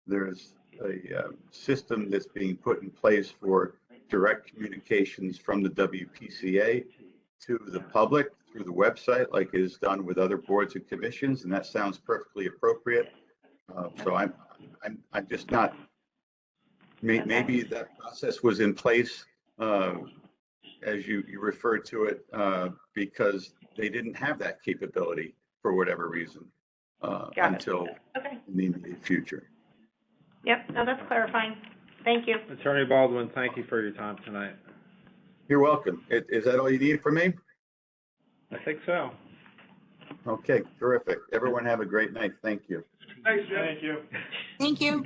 there's a system that's being put in place for direct communications from the WPCA to the public through the website, like is done with other boards and commissions, and that sounds perfectly appropriate. So I'm just not. Maybe that process was in place, as you referred to it, because they didn't have that capability for whatever reason until Okay. in the immediate future. Yep, no, that's clarifying. Thank you. Attorney Baldwin, thank you for your time tonight. You're welcome. Is that all you need from me? I think so. Okay, terrific. Everyone have a great night. Thank you. Thanks, Jim. Thank you.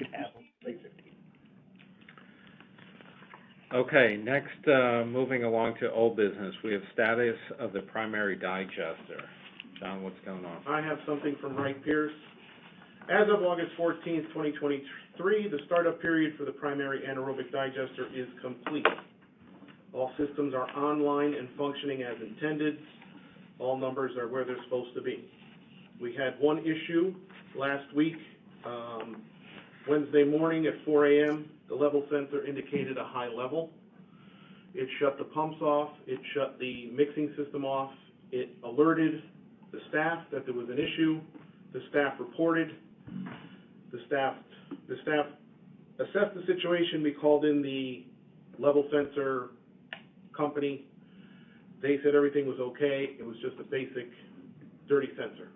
Thank you. Okay, next, moving along to old business, we have status of the primary digester. John, what's going on? I have something from Wright Pierce. As of August 14th, 2023, the startup period for the primary anaerobic digester is complete. All systems are online and functioning as intended. All numbers are where they're supposed to be. We had one issue last week, Wednesday morning at 4 a.m. The level sensor indicated a high level. It shut the pumps off. It shut the mixing system off. It alerted the staff that there was an issue. The staff reported. The staff assessed the situation. We called in the level sensor company. They said everything was okay. It was just a basic dirty sensor.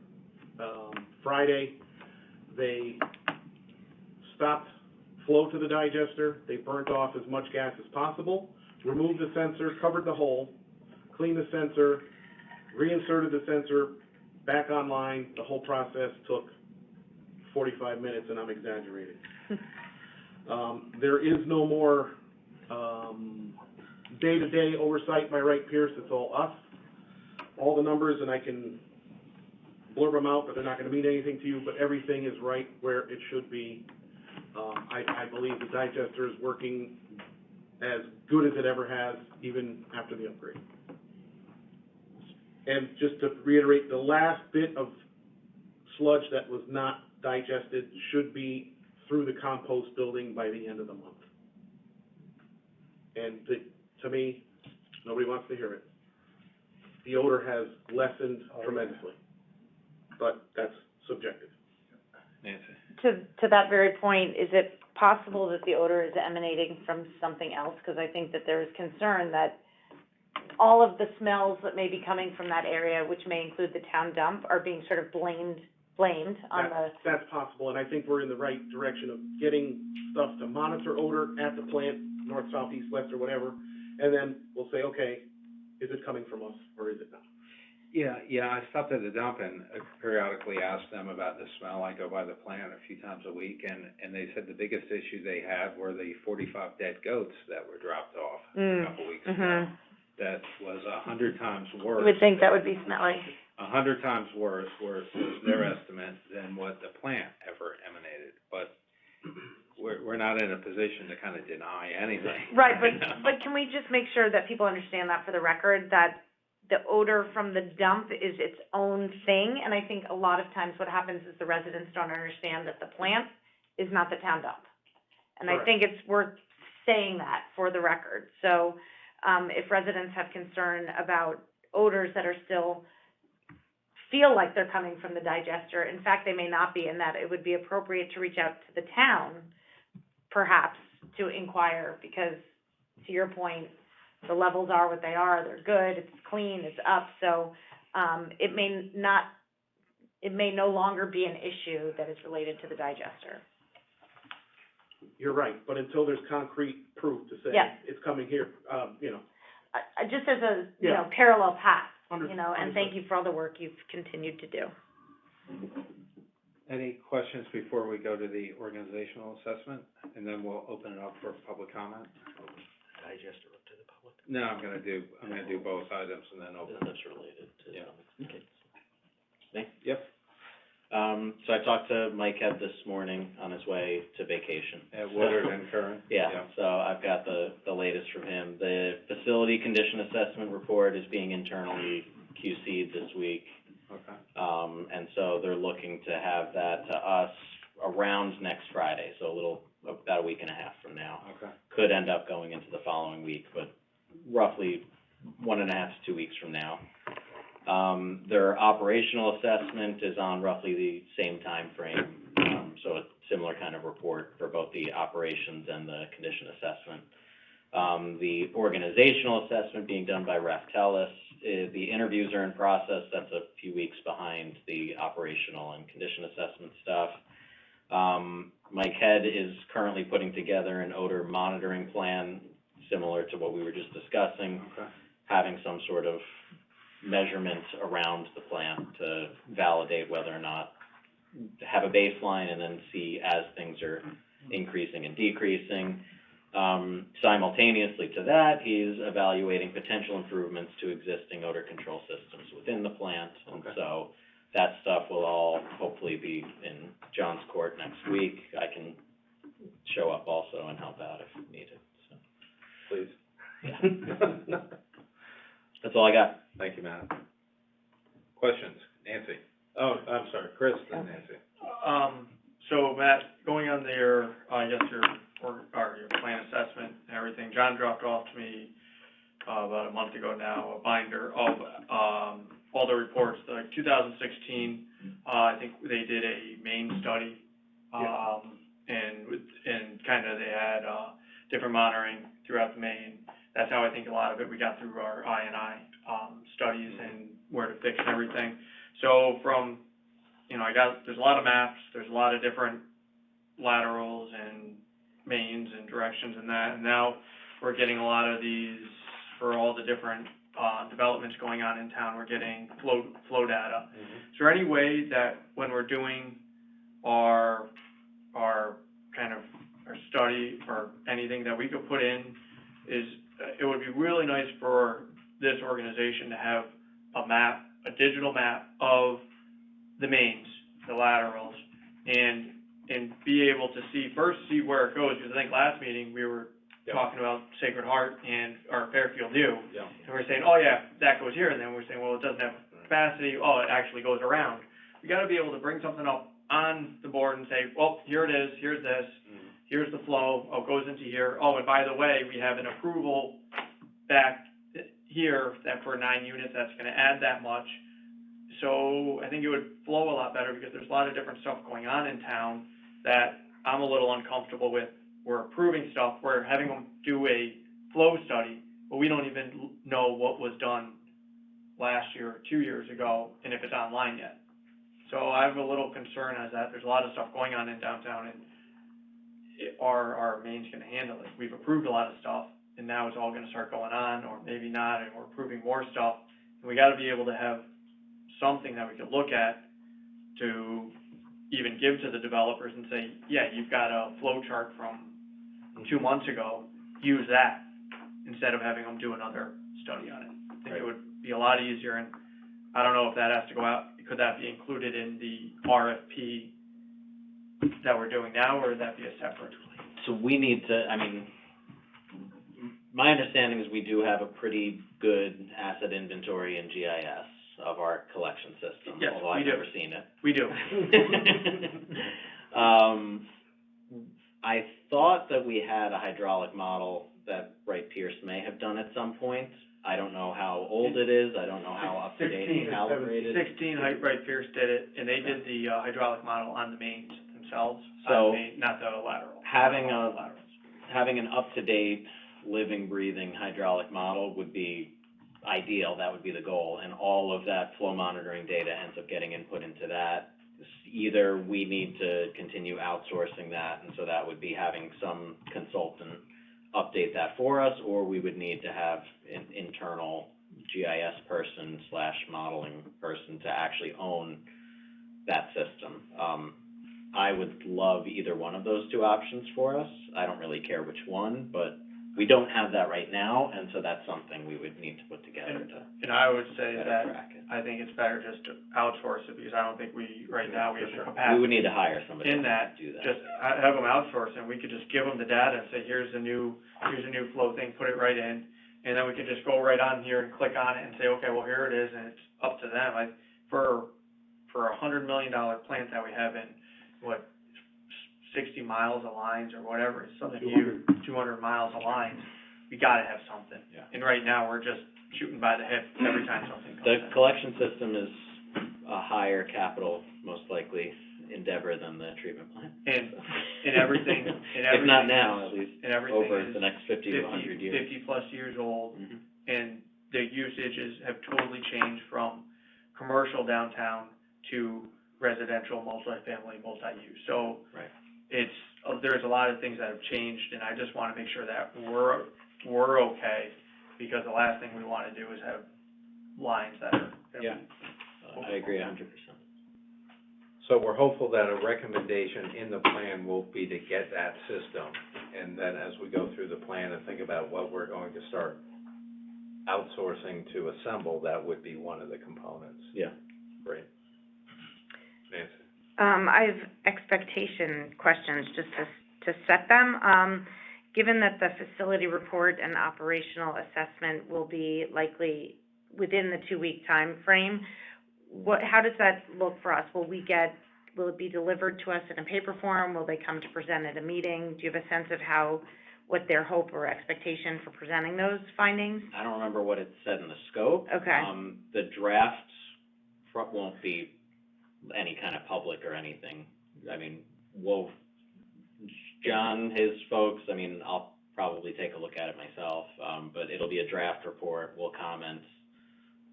Friday, they stopped flow to the digester. They burnt off as much gas as possible, removed the sensor, covered the hole, cleaned the sensor, reinserted the sensor back online. The whole process took 45 minutes, and I'm exaggerating. There is no more day-to-day oversight by Wright Pierce. It's all us. All the numbers, and I can blurb them out, but they're not going to mean anything to you, but everything is right where it should be. I believe the digester is working as good as it ever has, even after the upgrade. And just to reiterate, the last bit of sludge that was not digested should be through the compost building by the end of the month. And to me, nobody wants to hear it. The odor has lessened tremendously, but that's subjective. Nancy? To that very point, is it possible that the odor is emanating from something else? Because I think that there is concern that all of the smells that may be coming from that area, which may include the town dump, are being sort of blamed on the, That's possible, and I think we're in the right direction of getting stuff to monitor odor at the plant, north, south, east, west, or whatever, and then we'll say, okay, is it coming from us, or is it not? Yeah, I stopped at the dump and periodically asked them about the smell. I go by the plant a few times a week, and they said the biggest issue they had were the 45 dead goats that were dropped off a couple weeks ago. That was 100 times worse. you would think that would be smelly. 100 times worse was their estimate than what the plant ever emanated. But we're not in a position to kind of deny anything. Right, but can we just make sure that people understand that for the record, that the odor from the dump is its own thing? And I think a lot of times what happens is the residents don't understand that the plant is not the town dump. And I think it's worth saying that for the record. So, if residents have concern about odors that are still feel like they're coming from the digester, in fact, they may not be, and that it would be appropriate to reach out to the town, perhaps, to inquire, because, to your point, the levels are what they are, they're good, it's clean, it's up, so, it may no longer be an issue that is related to the digester. You're right, but until there's concrete proof to say Yeah. it's coming here, you know. Just as a, you know, Yeah. parallel path, Under- you know, and thank you for all the work you've continued to do. Any questions before we go to the organizational assessment? And then we'll open it up for public comment? Digester up to the public. No, I'm gonna do both items and then open. Business related to, Yeah. okay. Me? Yep. So I talked to Mike Head this morning on his way to vacation. At Woodard and Curran? Yeah, so I've got the latest from him. The facility condition assessment report is being internally QC'd this week. Okay. And so they're looking to have that to us around next Friday, so about a week and a half from now. Okay. Could end up going into the following week, but roughly 1.5 to 2 weeks from now. Their operational assessment is on roughly the same time frame, so a similar kind of report for both the operations and the condition assessment. The organizational assessment being done by Raftellus, the interviews are in process, that's a few weeks behind the operational and condition assessment stuff. Mike Head is currently putting together an odor monitoring plan, similar to what we were just discussing, having some sort of measurement around the plant to validate whether or not to have a baseline and then see as things are increasing and decreasing. Simultaneously to that, he's evaluating potential improvements to existing odor control systems within the plant. And so that stuff will all hopefully be in John's court next week. I can show up also and help out if needed, so. Please. Yeah. That's all I got. Thank you, Matt. Questions? Nancy? Oh, I'm sorry, Chris, then Nancy. So Matt, going on your plan assessment and everything, John dropped off to me, about a month ago now, a binder of, all the reports, like 2016, I think they did a main study, and kind of they had, different monitoring throughout the main. That's how I think a lot of it, we got through our I&I, studies and where to fix and everything. So from, there's a lot of maps, there's a lot of different laterals and mains and directions and that, and now we're getting a lot of these for all the different, developments going on in town, we're getting flow data. Is there any way that when we're doing our study or anything that we could put in it would be really nice for this organization to have a map, a digital map of the mains, the laterals, and be able to see where it goes, because I think last meeting we were Yeah. talking about Sacred Heart and, or Fairfield U. Yeah. And we're saying, oh yeah, that goes here, and then we're saying, well, it doesn't have capacity, oh, it actually goes around. We gotta be able to bring something up on the board and say, well, here it is, here's this, here's the flow, oh, it goes into here, oh, and by the way, we have an approval back here that for 9 units, that's gonna add that much. So I think it would flow a lot better, because there's a lot of different stuff going on in town that I'm a little uncomfortable with. We're approving stuff, we're having them do a flow study, but we don't even know what was done last year or 2 years ago, and if it's online yet. So I have a little concern as that there's a lot of stuff going on in downtown, and our main's gonna handle it. We've approved a lot of stuff, and now it's all gonna start going on, or maybe not, and we're approving more stuff. And we gotta be able to have something that we could look at to even give to the developers and say, yeah, you've got a flow chart from 2 months ago, use that, instead of having them do another study on it. I think it would be a lot easier, and I don't know if that has to go out, could that be included in the RFP that we're doing now, or would that be a separate? So we need to, I mean, my understanding is we do have a pretty good asset inventory in GIS of our collection system, Yes, although we I've do. never seen it. We do. I thought that we had a hydraulic model that Wright Pierce may have done at some point. I don't know how old it is, I don't know how up to date 16 and or 17. calibrated. 16, Wright Pierce did it, and they did the hydraulic model on the mains themselves, So- not the lateral. Having Laterals. having an up-to-date, living, breathing hydraulic model would be ideal, that would be the goal, and all of that flow monitoring data ends up getting input into that. Either we need to continue outsourcing that, and so that would be having some consultant update that for us, or we would need to have an internal GIS person / modeling person to actually own that system. I would love either one of those two options for us. I don't really care which one, but we don't have that right now, and so that's something we would need to put together to And I would say better that, track it. I think it's better just to outsource it, because I don't think we, right now, we have the We capacity would need to hire somebody in to that, do that. just have them outsource, and we could just give them the data and say, here's a new flow thing, put it right in, and then we could just go right on here and click on it and say, okay, well, here it is, and it's up to them. For $100 million plant that we have in, 60 miles of lines or whatever, it's something huge, 200 miles of lines, we gotta have something. Yeah. And right now, we're just shooting by the hip every time something comes in. The collection system is a higher capital, most likely, endeavor than the treatment plant. And everything, If not now, at least and everything over is the next 50 to 100 years. 50-plus years old, Mhm. and the usages have totally changed from commercial downtown to residential, multifamily, multi-use. So Right. it's, there's a lot of things that have changed, and I just wanna make sure that we're okay, because the last thing we wanna do is have lines that are. Yeah. I agree 100%. So we're hopeful that a recommendation in the plan will be to get that system, and then as we go through the plan and think about what we're going to start outsourcing to assemble, that would be one of the components. Yeah. Great. Nancy? I have expectation questions, just to set them. Given that the facility report and operational assessment will be likely within the 2-week time frame, how does that look for us? Will it be delivered to us in a paper form? Will they come to present at a meeting? Do you have a sense of what their hope or expectation for presenting those findings? I don't remember what it said in the scope. Okay. The draft won't be any kind of public or anything. I mean, John, his folks, I mean, I'll probably take a look at it myself, but it'll be a draft report, we'll comment,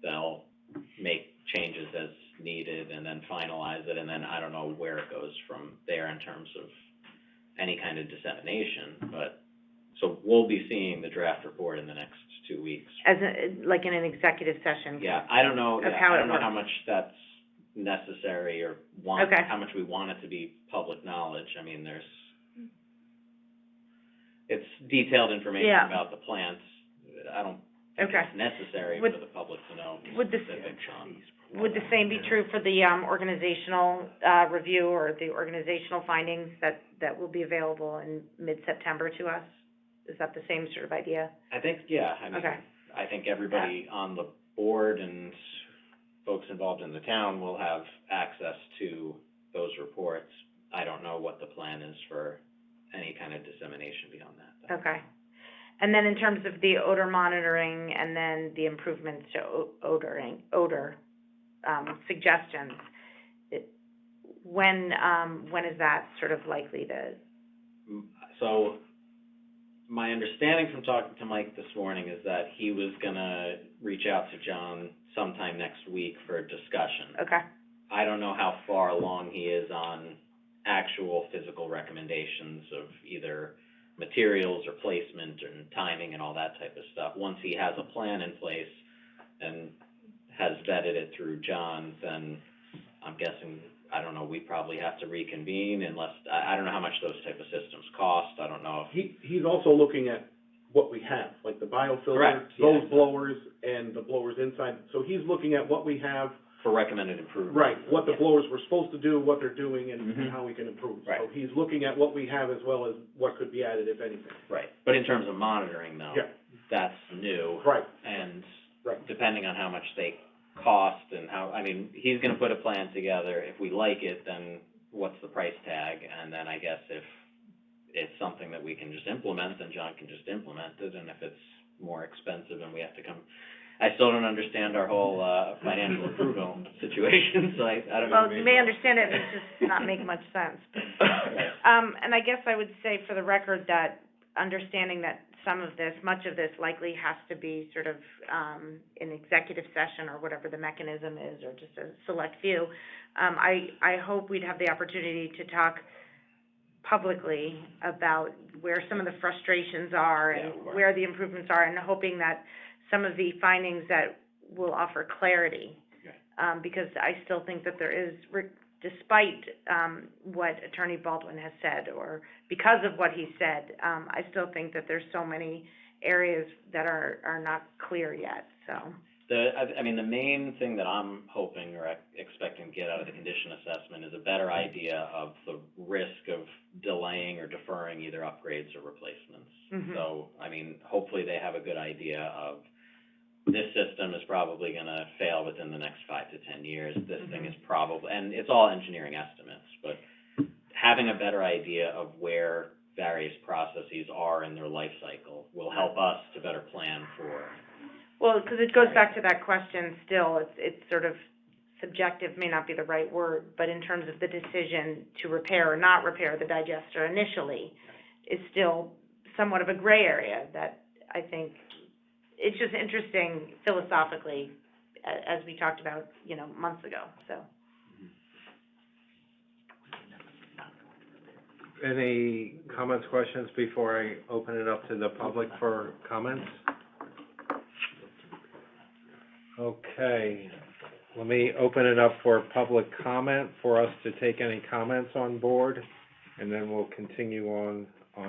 they'll make changes as needed and then finalize it, and then I don't know where it goes from there in terms of any kind of dissemination, but, so we'll be seeing the draft report in the next 2 weeks. Like in an executive session? Yeah, I don't know, Of how I it don't know how works. much that's necessary or Okay. how much we want it to be public knowledge. I mean, it's detailed information Yeah. about the plants. I don't think Okay. it's necessary Would- for the public to know would the- specifics on. Would the same be true for the, organizational, review or the organizational findings that will be available in mid-September to us? Is that the same sort of idea? I think, yeah, I mean, Okay. I think everybody on the board and folks involved in the town will have access to those reports. I don't know what the plan is for any kind of dissemination beyond that. Okay. And then in terms of the odor monitoring and then the improvements to odor, suggestions, when is that sort of likely to? So, my understanding from talking to Mike this morning is that he was gonna reach out to John sometime next week for a discussion. Okay, I don't know how far along he is on actual physical recommendations of either materials or placement and timing and all that type of stuff. Once he has a plan in place and has vetted it through John, then I'm guessing, I don't know, we probably have to reconvene unless, I don't know how much those type of systems cost, I don't know if. He's also looking at what we have, like the biofilter, Correct, those yeah. blowers and the blowers inside. So he's looking at what we have, For recommended improvement. right, what the Yeah. blowers were supposed to do, what they're doing, and Mhm. how we can improve. Right. So he's looking at what we have as well as what could be added, if anything. Right, but in terms of monitoring though, Yeah. that's new. Right, And right. depending on how much they cost and how, I mean, he's gonna put a plan together. If we like it, then what's the price tag? And then I guess if it's something that we can just implement, then John can just implement it. And if it's more expensive and we have to come, I still don't understand our whole, financial approval situation, so I don't know. well, you may understand it, it's just not make much sense. And I guess I would say for the record that understanding that some of this, much of this likely has to be sort of, in executive session or whatever the mechanism is, or just a select few. I hope we'd have the opportunity to talk publicly about where some of the frustrations are and Yeah, right. where the improvements are, and hoping that some of the findings that will offer clarity. Okay. Because I still think that there is, despite, what Attorney Baldwin has said, or because of what he said, I still think that there's so many areas that are not clear yet, so. I mean, the main thing that I'm hoping or expecting to get out of the condition assessment is a better idea of the risk of delaying or deferring either upgrades or replacements. Mhm. So, I mean, hopefully they have a good idea of this system is probably gonna fail within the next 5 to 10 years. This thing is probably, and it's all engineering estimates, but having a better idea of where various processes are in their life cycle will help us to better plan for. Well, because it goes back to that question still, it's sort of subjective, may not be the right word, but in terms of the decision to repair or not repair the digester initially, is still somewhat of a gray area that I think, it's just interesting philosophically, as we talked about, months ago, so. Any comments, questions before I open it up to the public for comments? Okay, let me open it up for public comment, for us to take any comments on board, and then we'll continue on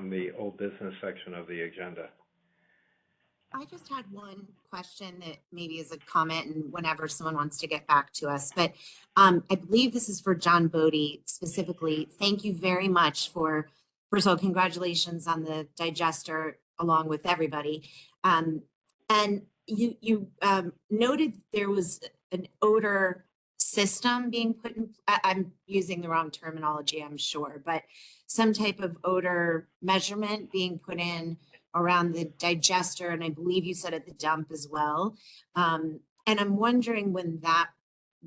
the old business section of the agenda. I just had one question that maybe is a comment, and whenever someone wants to get back to us, but I believe this is for John Bodie specifically. Thank you very much for, first of all, congratulations on the digester along with everybody. And you noted there was an odor system being put in, I'm using the wrong terminology, I'm sure, but some type of odor measurement being put in around the digester, and I believe you said at the dump as well. And I'm wondering when that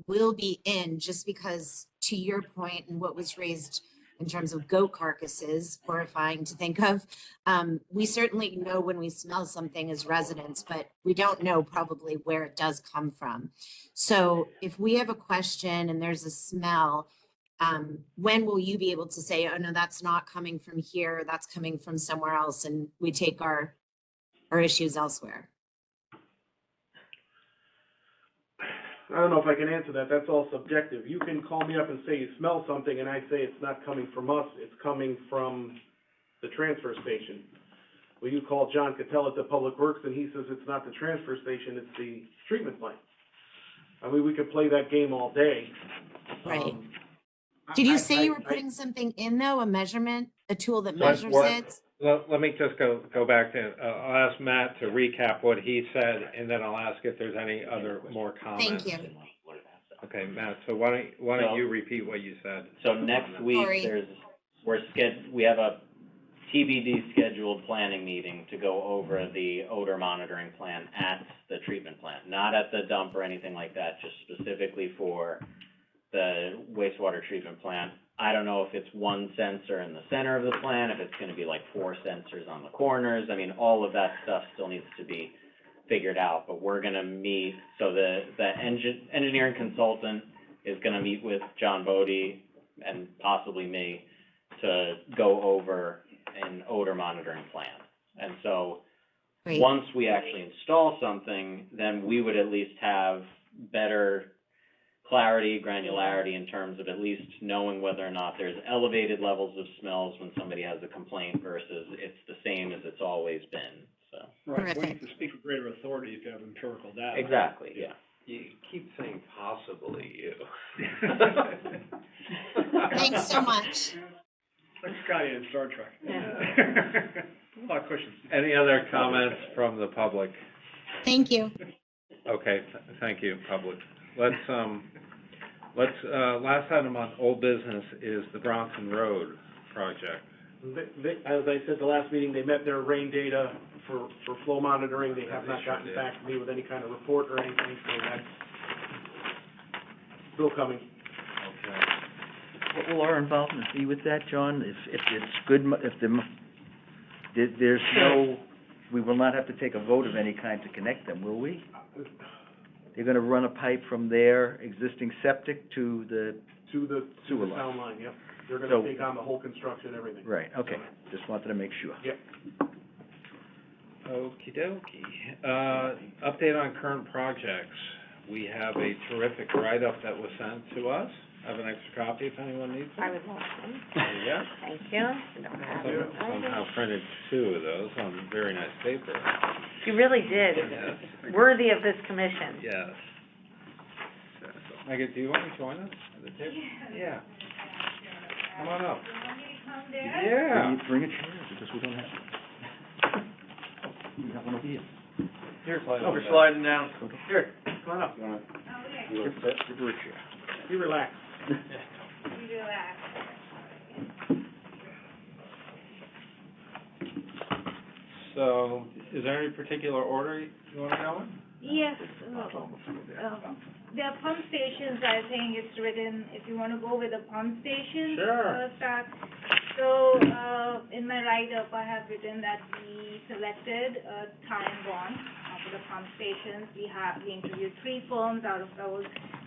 will be in, just because to your point and what was raised in terms of goat carcasses, horrifying to think of, we certainly know when we smell something as residents, but we don't know probably where it does come from. So if we have a question and there's a smell, when will you be able to say, oh no, that's not coming from here, that's coming from somewhere else, and we take our issues elsewhere? I don't know if I can answer that, that's all subjective. You can call me up and say you smell something, and I say it's not coming from us, it's coming from the transfer station. Well, you call John Cattell at the Public Works, and he says it's not the transfer station, it's the treatment plant. I mean, we could play that game all day. Right. Did you say you were I- putting something in though, a measurement, a tool that What- measures what- it? let me just go back to, I'll ask Matt to recap what he said, and then I'll ask if there's any other more comments. Thank you. Okay, Matt, so why don't you repeat what you said? So next week, Sorry. we have a TBD scheduled planning meeting to go over the odor monitoring plan at the treatment plant, not at the dump or anything like that, just specifically for the wastewater treatment plant. I don't know if it's one sensor in the center of the plant, if it's gonna be like 4 sensors on the corners. I mean, all of that stuff still needs to be figured out, but we're gonna meet, so the engineering consultant is gonna meet with John Bodie and possibly me to go over an odor monitoring plan. And so, Great. once we actually install something, then we would at least have better clarity, granularity in terms of at least knowing whether or not there's elevated levels of smells when somebody has a complaint versus it's the same as it's always been, so. Right, well, you Terrific. can speak with greater authority if you have empirical data. Exactly, yeah. You keep saying possibly you. Thanks so much. Like Scotty in Star Trek. A lot of cushions. Any other comments from the public? Thank you. Okay, thank you, public. Let's, last item on old business is the Bronson Road project. As I said the last meeting, they met their rain data for flow monitoring. They have not gotten back to me with any kind of report or anything, so that's still coming. Okay. What will our involvement be with that, John? If it's good, there's no, we will not have to take a vote of any kind to connect them, will we? They're gonna run a pipe from their existing septic to the, To the Sewer line. town line, yep. They're So- gonna take on the whole construction, everything. right, okay, just wanted to make sure. Yep. Okey dokey. Update on current projects. We have a terrific write-up that was sent to us. I have an extra copy if anyone needs I it. would love one. There you go. Thank you. I don't have it. Somehow printed 2 of those on very nice paper. You really did. Yes, Worthy of this commission. yes. Megan, do you want to join us at the table? Yeah. Come on up. Yeah. Bring a chair, because we don't have, we got one over here. Here's We're sliding down. Here, come on up. Give her a chair. You relax. So, is there any particular order you want to go in? Yes, there are pump stations, I think it's written, if you wanna go with the pump stations. Sure. Start. So, in my write-up, I have written that we selected, Ty and Bond, for the pump stations. We interviewed 3 firms, out of those,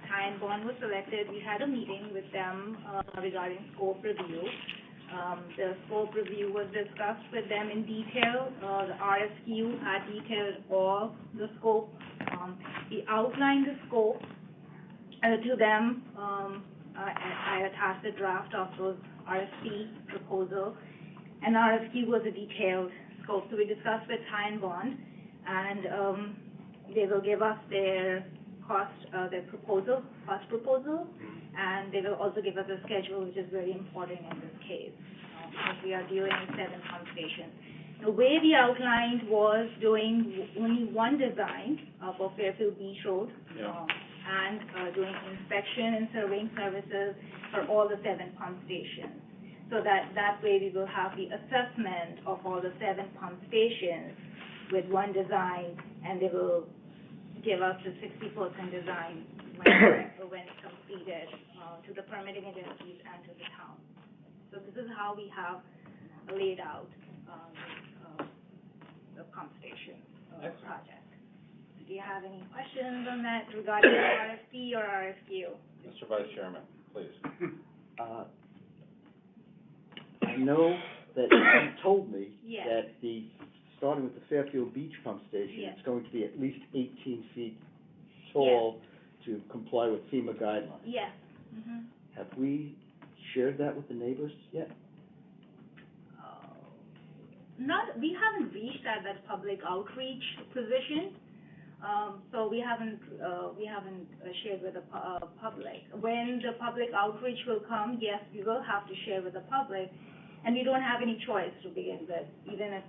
Ty and Bond was selected. We had a meeting with them, regarding scope review. The scope review was discussed with them in detail. The RFQ had detailed all the scope. We outlined the scope to them. I attached the draft of those RFP proposal. And RFQ was a detailed scope. So we discussed with Ty and Bond, and they will give us their cost proposal, and they will also give us a schedule, which is very important in this case, because we are dealing with 7 pump stations. The way we outlined was doing only one design for Fairfield Beach Road, and doing inspection and surveying services for all the 7 pump stations. So that way we will have the assessment of all the 7 pump stations with one design, and they will give us the 60% design when it's completed, to the permitting agencies and to the town. So this is how we have laid out, the pump station, project. Do you have any questions on that regarding RFP or RFQ? Mr. Vice Chairman, please. I know that you told me Yes. that starting with the Fairfield Beach pump station, Yes. it's going to be at least 18 feet tall to comply with FEMA guidelines. Yes. Mm-hmm. Have we shared that with the neighbors yet? We haven't reached that public outreach position, so we haven't shared with the public. When the public outreach will come, yes, we will have to share with the public, And we don't have any choice to begin with, even if,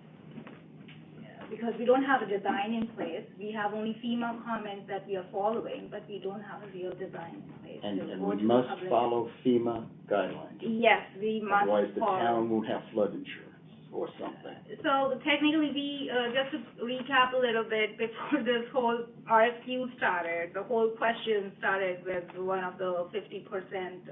because we don't have a design in place. We have only FEMA comments that we are following, but we don't have a real design in place. And to we go to the must public. follow FEMA guidelines. Yes, we must follow. Otherwise, the town won't have flood insurance or something. So technically, we, just to recap a little bit, before this whole RFQ started, the whole question started with one of the 50%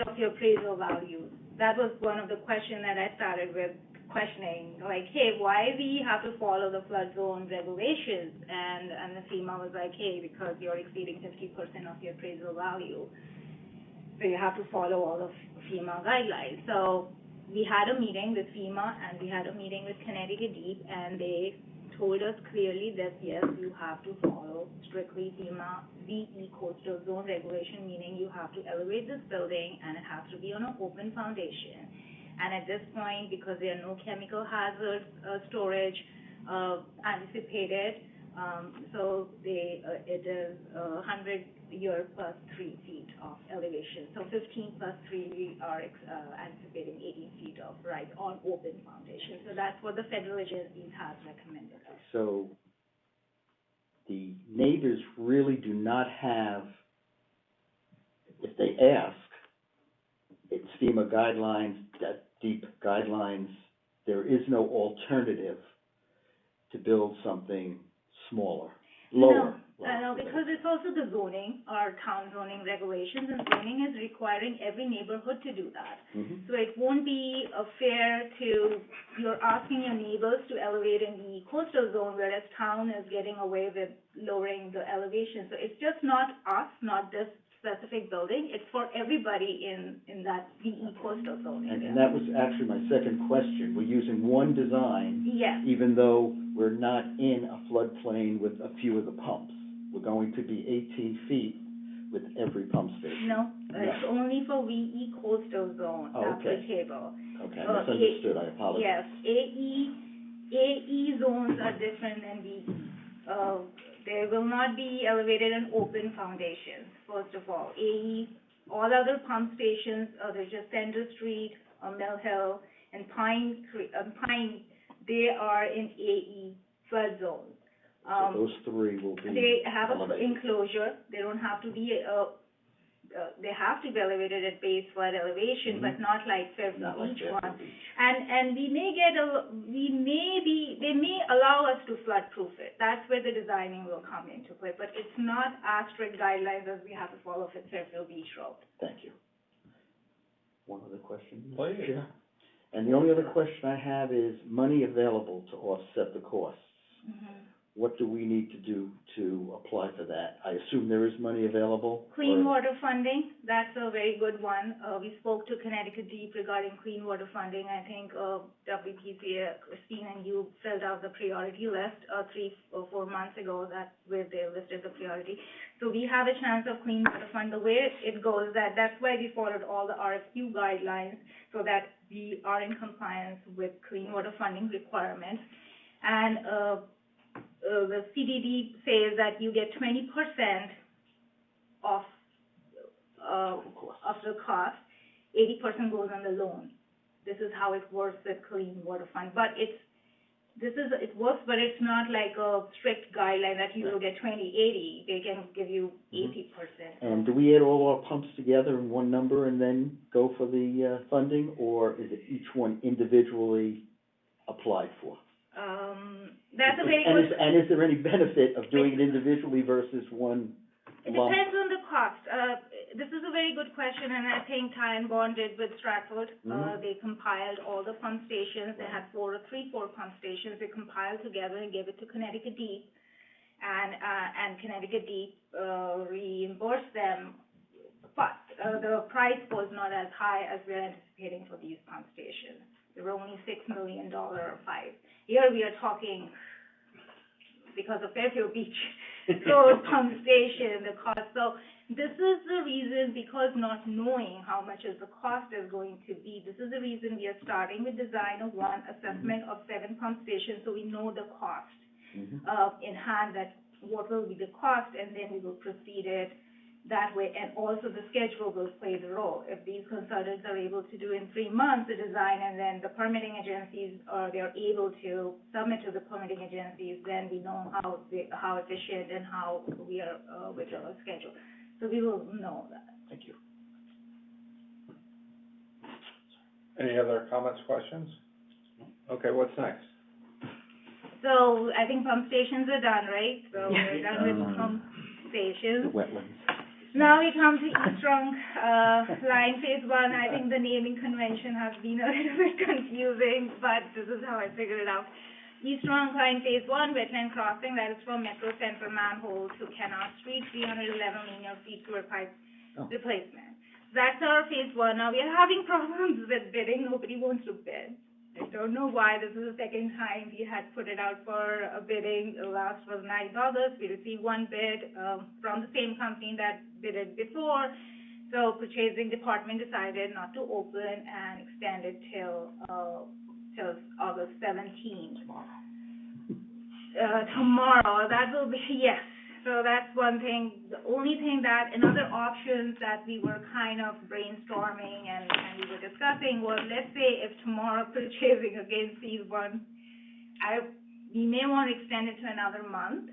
of your appraisal value. That was one of the questions that I started with questioning, like, hey, why we have to follow the flood zone regulations? And the FEMA was like, hey, because you're exceeding 50% of your appraisal value. So you have to follow all of FEMA guidelines. So we had a meeting with FEMA and we had a meeting with Connecticut Deep, and they told us clearly that yes, you have to follow strictly FEMA VE coastal zone regulation, meaning you have to elevate this building and it has to be on an open foundation. And at this point, because there are no chemical hazards, storage, anticipated, so it is 100-year plus 3 feet of elevation. So 15 plus 3, we are anticipating 18 feet of rise on open foundation. So that's what the federal agencies has recommended us. So the neighbors really do not have, if they ask, it's FEMA guidelines, that deep guidelines, there is no alternative to build something smaller, lower. No, because it's also the zoning, our town zoning regulations, and zoning is requiring every neighborhood to do that. Mhm. So it won't be fair to, you're asking your neighbors to elevate in the coastal zone, whereas town is getting away with lowering the elevation. So it's just not us, not this specific building, it's for everybody in that VE coastal zone area. And that was actually my second question. We're using one design, Yes, even though we're not in a floodplain with a few of the pumps. We're going to be 18 feet with every pump station. no, it's only for VE coastal zone Oh, okay. applicable. Okay, I misunderstood, I apologize. Yes, AE zones are different than VE. They will not be elevated in open foundations, first of all. AE, all other pump stations, there's just Center Street, Mill Hill, and Pine, they are in AE flood zones. So those three will be They have an elevated. enclosure, they don't have to be, they have to be elevated at base flood elevation, but not like Fairfield Not like Beach Fairfield one. Beach. And we may get they may allow us to flood proof it, that's where the designing will come into play, but it's not as strict guidelines as we have to follow for Fairfield Beach Road. Thank you. One other question, Mr. Please. Chair? And the only other question I have is money available to offset the costs. What do we need to do to apply for that? I assume there is money available? Clean or- water funding, that's a very good one. We spoke to Connecticut Deep regarding clean water funding. I think, WPCA, Christine and you filled out the priority list, 3 or 4 months ago, that's where they listed the priority. So we have a chance of clean water fund. The way it goes, that's why we followed all the RFQ guidelines, so that we are in compliance with clean water funding requirements. And, the CDD says that you get 20% of the cost, 80% goes on the loan. This is how it works with Clean Water Fund, but it works, but it's not like a strict guideline that you will get 20/80, they can give you 80%. And do we add all our pumps together in one number and then go for the, funding, or is it each one individually applied for? That's a very And good. and is there any benefit of doing it individually versus one It lump? depends on the cost. This is a very good question, and I think Ty and Bond did with Stratford. They compiled all the pump stations. They had 4 pump stations. They compiled together and gave it to Connecticut Deep. And Connecticut Deep, reimbursed them. But, the price was not as high as we're anticipating for these pump stations. They were only $6 million or 5. Here we are talking, because of Fairfield Beach, road pump station, the cost. So this is the reason, because not knowing how much is the cost is going to be, this is the reason we are starting with design of 1, assessment of 7 pump stations, so we know the cost in hand, that what will be the cost, and then we will proceed it that way, and also the schedule will play the role. If these consultants are able to do in 3 months the design, and then the permitting agencies, they're able to submit to the permitting agencies, then we know how efficient and how we are, with our schedule. So we will know that. Thank you. Any other comments, questions? Okay, what's next? So I think pump stations are done, right? So we're done with pump stations. Wetlands. Now we come to East Trunk, line phase 1. I think the naming convention has been a little bit confusing, but this is how I figured it out. East Trunk line phase 1, wetland crossing, that is from Metro Central manhole to Kennard Street, 311 linear feet sewer pipe replacement. That's our phase 1. Now we are having problems with bidding. Nobody wants to bid. I don't know why. This is the second time we had put it out for a bidding. The last was 9th August. We received one bid from the same company that bid it before. So purchasing department decided not to open and extend it till August 17th. Tomorrow, that will be, yes. So that's one thing. The only thing that, another options that we were kind of brainstorming and we were discussing was, let's say if tomorrow purchasing again sees one, we may want to extend it to another month.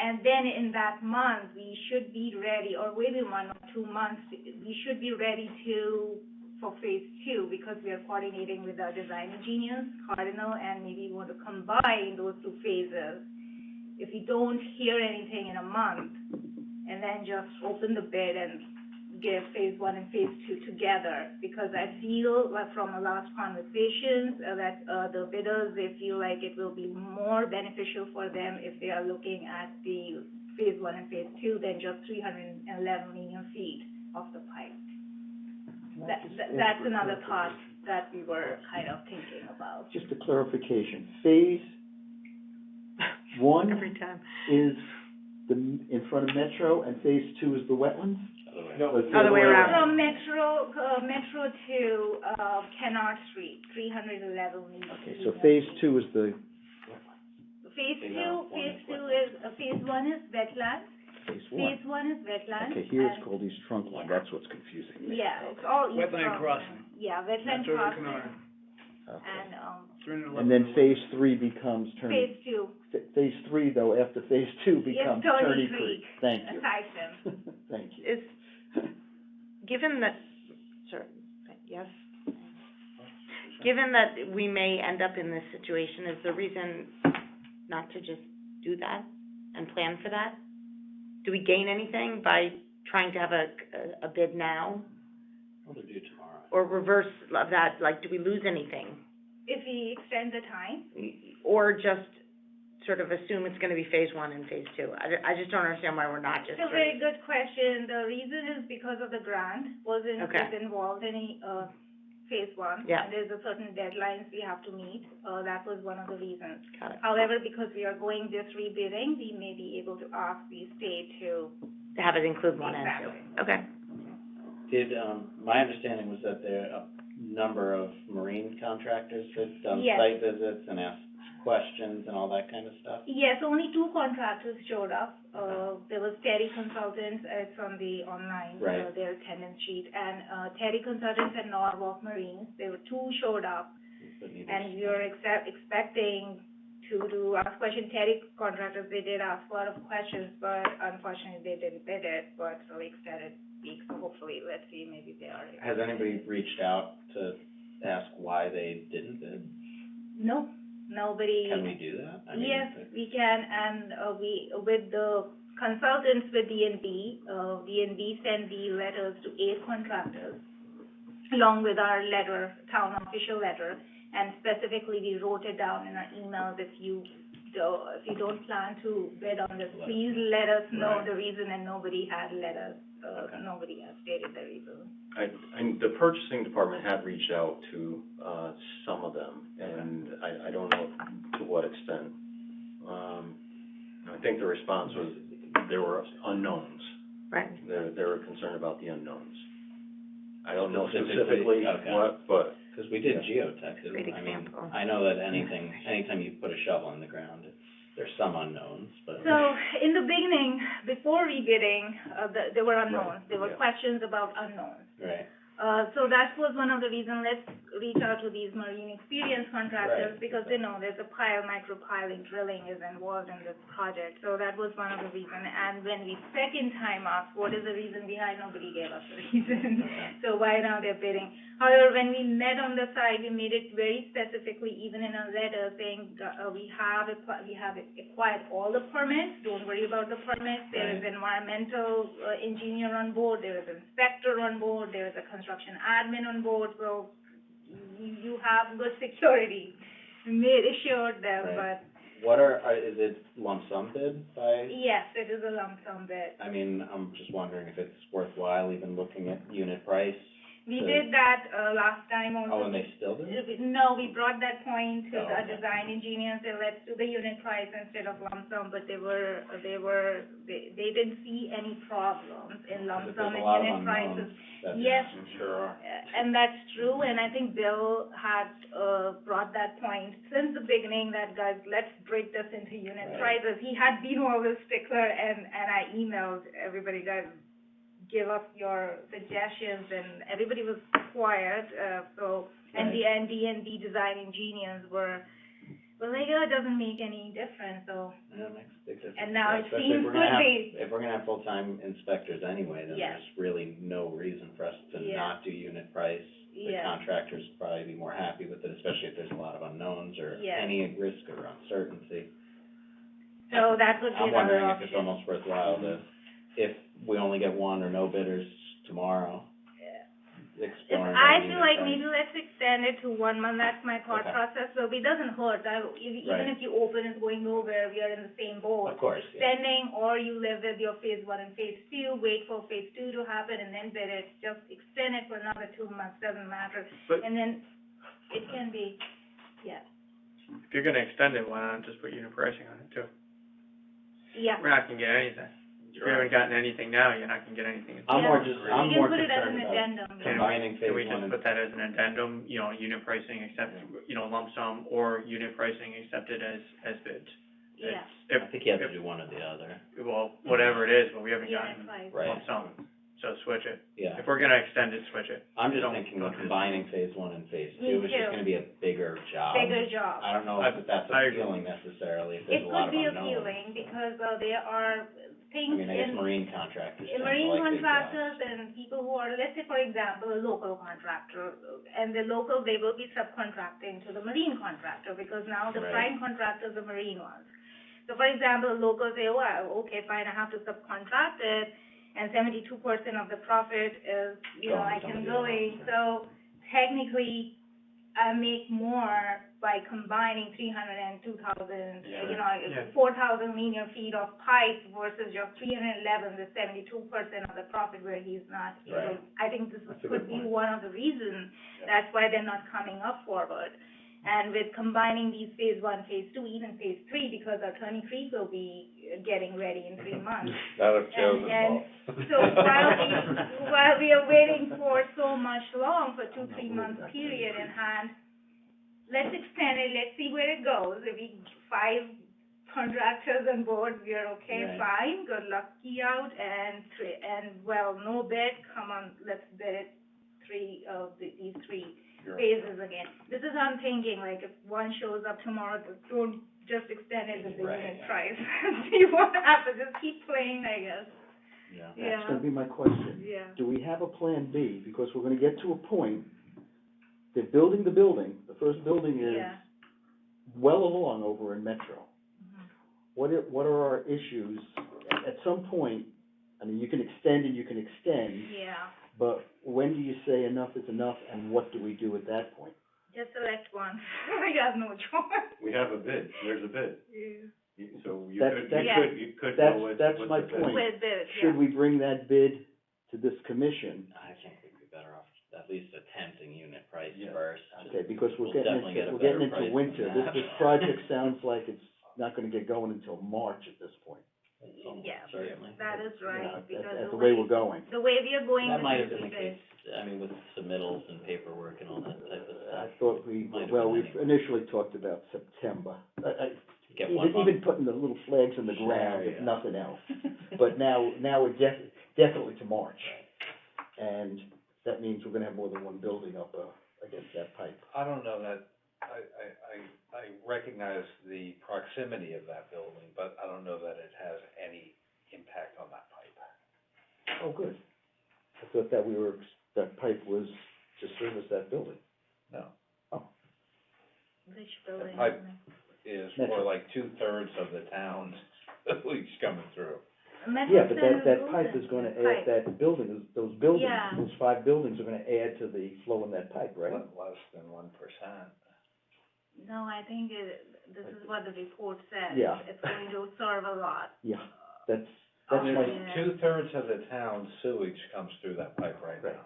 And then in that month, we should be ready, or maybe 1 or 2 months, we should be ready for phase 2, because we are coordinating with our design engineers, Cardinal, and maybe want to combine those 2 phases. If we don't hear anything in a month, and then just open the bid and give phase 1 and phase 2 together, because I feel like from the last conversations that the bidders, they feel like it will be more beneficial for them if they are looking at the phase 1 and phase 2 than just 311 linear feet of the pipe. That's another thought that we were kind of thinking about. Just a clarification, phase 1 Every time. is in front of Metro, and phase 2 is the wetlands? No, Or it's the Other way around. From Metro to Kennard Street, 311 linear Okay, feet. so phase 2 is the Phase 2 is, phase 1 is wetlands. phase 1. Phase 1 is wetlands. Okay, here it's and- called East Trunk Line, that's what's confusing me. Yeah, it's all East Wetland Trunk. crossing. Yeah, wetland Metro to crossing, Kennard. Okay. and, And then phase 3 becomes Turney. phase 2, Phase 3, though, after phase 2 becomes Turney Turney Creek. Creek. Thank you. Siphon. Thank you. Is, given that, sorry, yes? Given that we may end up in this situation, is the reason not to just do that and plan for that? Do we gain anything by trying to have a bid now? What to do tomorrow? Or reverse of that, like, do we lose anything? If we extend the time, Or just sort of assume it's gonna be phase 1 and phase 2? I just don't understand why we're not just it's a very good question. The reason is because of the grant, wasn't Okay. involved any, phase 1. Yeah. And there's a certain deadlines we have to meet, that was one of the reasons. Got it. However, because we are going this rebidding, we may be able to ask the state to. To have it include 1 and 2? Exactly. Okay. Did, my understanding was that there are a number of marine contractors that done Yes. site visits and asked questions and all that kind of stuff? Yes, only 2 contractors showed up. There was Terry Consultants, it's on the online, Right. their attendance sheet, and, Terry Consultants and Norwalk Marines, there were 2 showed up, and we were expecting to ask questions. Terry contractors, they did ask a lot of questions, but unfortunately, they didn't bid it, but so we extended weeks, so hopefully, let's see, maybe they are. Has anybody reached out to ask why they didn't bid? No, nobody. Can we do that? I mean, Yes, we can, and we, with the consultants with DNB, DNB sent the letters to 8 contractors, along with our letter, town official letter, and specifically, we wrote it down in our emails, if you don't plan to bid on this, please let us know Right. the reason, and nobody had let us, Okay. nobody has stated the reason. The purchasing department had reached out to, some of them, and I don't know to what extent. I think the response was, there were unknowns. Right. They were concerned about the unknowns. I don't know Specifically, specifically okay. what, but, Cause we did Yeah. geotech, Great I mean, example. I know that anytime you put a shovel in the ground, there's some unknowns, but. So, in the beginning, before rebidding, there were unknowns. There were yeah. questions about unknowns. Right, So that was one of the reasons, let's reach out to these marine experience contractors, Right. because they know there's a micropiling drilling is involved in this project. So that was one of the reasons. And when we second time asked, what is the reason behind, nobody gave us a reason. So why now they're bidding? However, when we met on the site, we made it very specifically, even in a letter, saying, we have acquired all the permits, don't worry about the permits. There is environmental engineer on board, there is inspector on board, there is a construction admin on board, so you have good security. We assured them, Right. but what is it lump sum bid by? yes, it is a lump sum bid. I mean, I'm just wondering if it's worthwhile even looking at unit price. We to- did that, last time also. Oh, and they still do? No, we brought that point to Oh, the okay. design engineer and said, let's do the unit price instead of lump sum, but they didn't see any problems in lump Because sum there's a and lot of unit prices. unknowns that- Yes. I'm sure are. And that's true, and I think Bill had, brought that point since the beginning, that guys, let's break this into unit Right. prices. He had been always stickler, and I emailed everybody, guys, give us your suggestions, and everybody was quiet, and the design engineers were like, oh, it doesn't make any difference, so. Yeah, it makes a big difference. And now it Especially seems if we're gonna could have- be. If we're gonna have full-time inspectors anyway, then Yes. there's really no reason for us to Yeah. not do unit price. The Yeah. contractors would probably be more happy with it, especially if there's a lot of unknowns or Yeah. any risk or uncertainty. So that would be I'm another wondering if it's option. almost worthwhile to, if we only get one or no bidders tomorrow, If exploring I that feel unit like price. maybe let's extend it to 1 month, that's my thought Okay. process, so it doesn't hurt, even Right. if you open it's going nowhere, we are in the same boat. Of course, yeah. Extending, or you live with your phase 1 and phase 2, wait for phase 2 to happen and then bid it, just extend it for another 2 months, doesn't matter. But- And then it can be, yeah, If you're gonna extend it, why not just put unit pricing on it too? yeah. We're not gonna get anything. If you haven't gotten anything now, you're not gonna get anything. I'm Yeah. more just, I'm You more can put it as concerned an about addendum, yeah. combining phase Can we one just and. put that as an addendum, unit pricing except, lump sum, or unit pricing accepted as bids? Yeah. If, I think you have to do one or the other. well, whatever it is, but we haven't Yeah, gotten right. Right. lump sum, so switch it. Yeah. If we're gonna extend it, switch it. I'm just Don't- thinking don't of just- combining phase one and phase Me two, it's just too. gonna be a bigger job. Bigger job. I don't know if that's I agree. appealing necessarily, if there's It a lot could of be unknowns. appealing, because, there are I things mean, I guess in marine contractors tend to marine like big jobs. contractors and people who are, let's say for example, a local contractor, and the local, they will be subcontracting to the marine contractor, because now the Right. prime contractors are marine ones. So for example, locals say, well, okay, fine, I have to subcontract it, and 72% of the profit is, Going I to can somebody go else, in, right. so technically, I make more by combining 300 and 2,000, Yeah. 4,000 linear feet of pipe versus your 311, the 72% of the profit where he's not. So Right. I think this That's a could good be point. one of the reasons, that's why they're not coming up forward. And with combining these phase 1, phase 2, even phase 3, because Attorney Creek will be getting ready in 3 months. That was And so while we are waiting for so much long, for 2-3 months period in hand, let's extend it, let's see where it goes. If we 5 contractors on board, we are okay, Right. fine, good luck out, and no bid, come on, let's bid it these 3 phases again. This is how I'm thinking, like, if one shows up tomorrow, don't just extend it with the Right. unit price. See what happens, just keep playing, I guess. Yeah. That's gonna Yeah, be my question. yeah. Do we have a plan B? Because we're gonna get to a point, they're building the building, the first building is Yeah. well along over in Metro. Mhm. What are our issues? At some point, I mean, you can extend and you can extend, Yeah, but when do you say enough is enough, and what do we do at that point? just select one. I have no choice. We have a bid, there's a bid. Yeah. So you That- could, that- you could that's- go with that's with my the bid. point. With bid, yeah. Should we bring that bid to this commission? I think we'd be better off at least attempting unit price Yeah. first. Okay, because We'll definitely get a we're getting better price into winter. than This, that. this project sounds like it's not gonna get going until March at this point. Yeah, Certainly. that is You right, know, because That's the way we're going. the way we are going That with might have this been the is, case, I mean, with submittals and paperwork and all that type of I stuff. thought Might have well, been we anyway. initially talked about September. get one month. Even putting the little flags in the ground, Sure, if yeah. nothing else. But now we're definitely to March. And that means we're gonna have more than one building up, against that pipe. I don't know that, I recognize the proximity of that building, but I don't know that it has any impact on that pipe. Oh, good. I thought that pipe was to service that building. No. Oh. Which building? pipe is for like 2/3 of the town's leaks coming through. Yeah, but that pipe is gonna add, that building, those buildings, Yeah. those 5 buildings are gonna add to the flow in that pipe, right? Less than 1%. No, I think this is what the report says. Yeah. It's going to serve a lot. Yeah, that's Oh, my, yeah. 2/3 of the town's sewage comes through that pipe right now.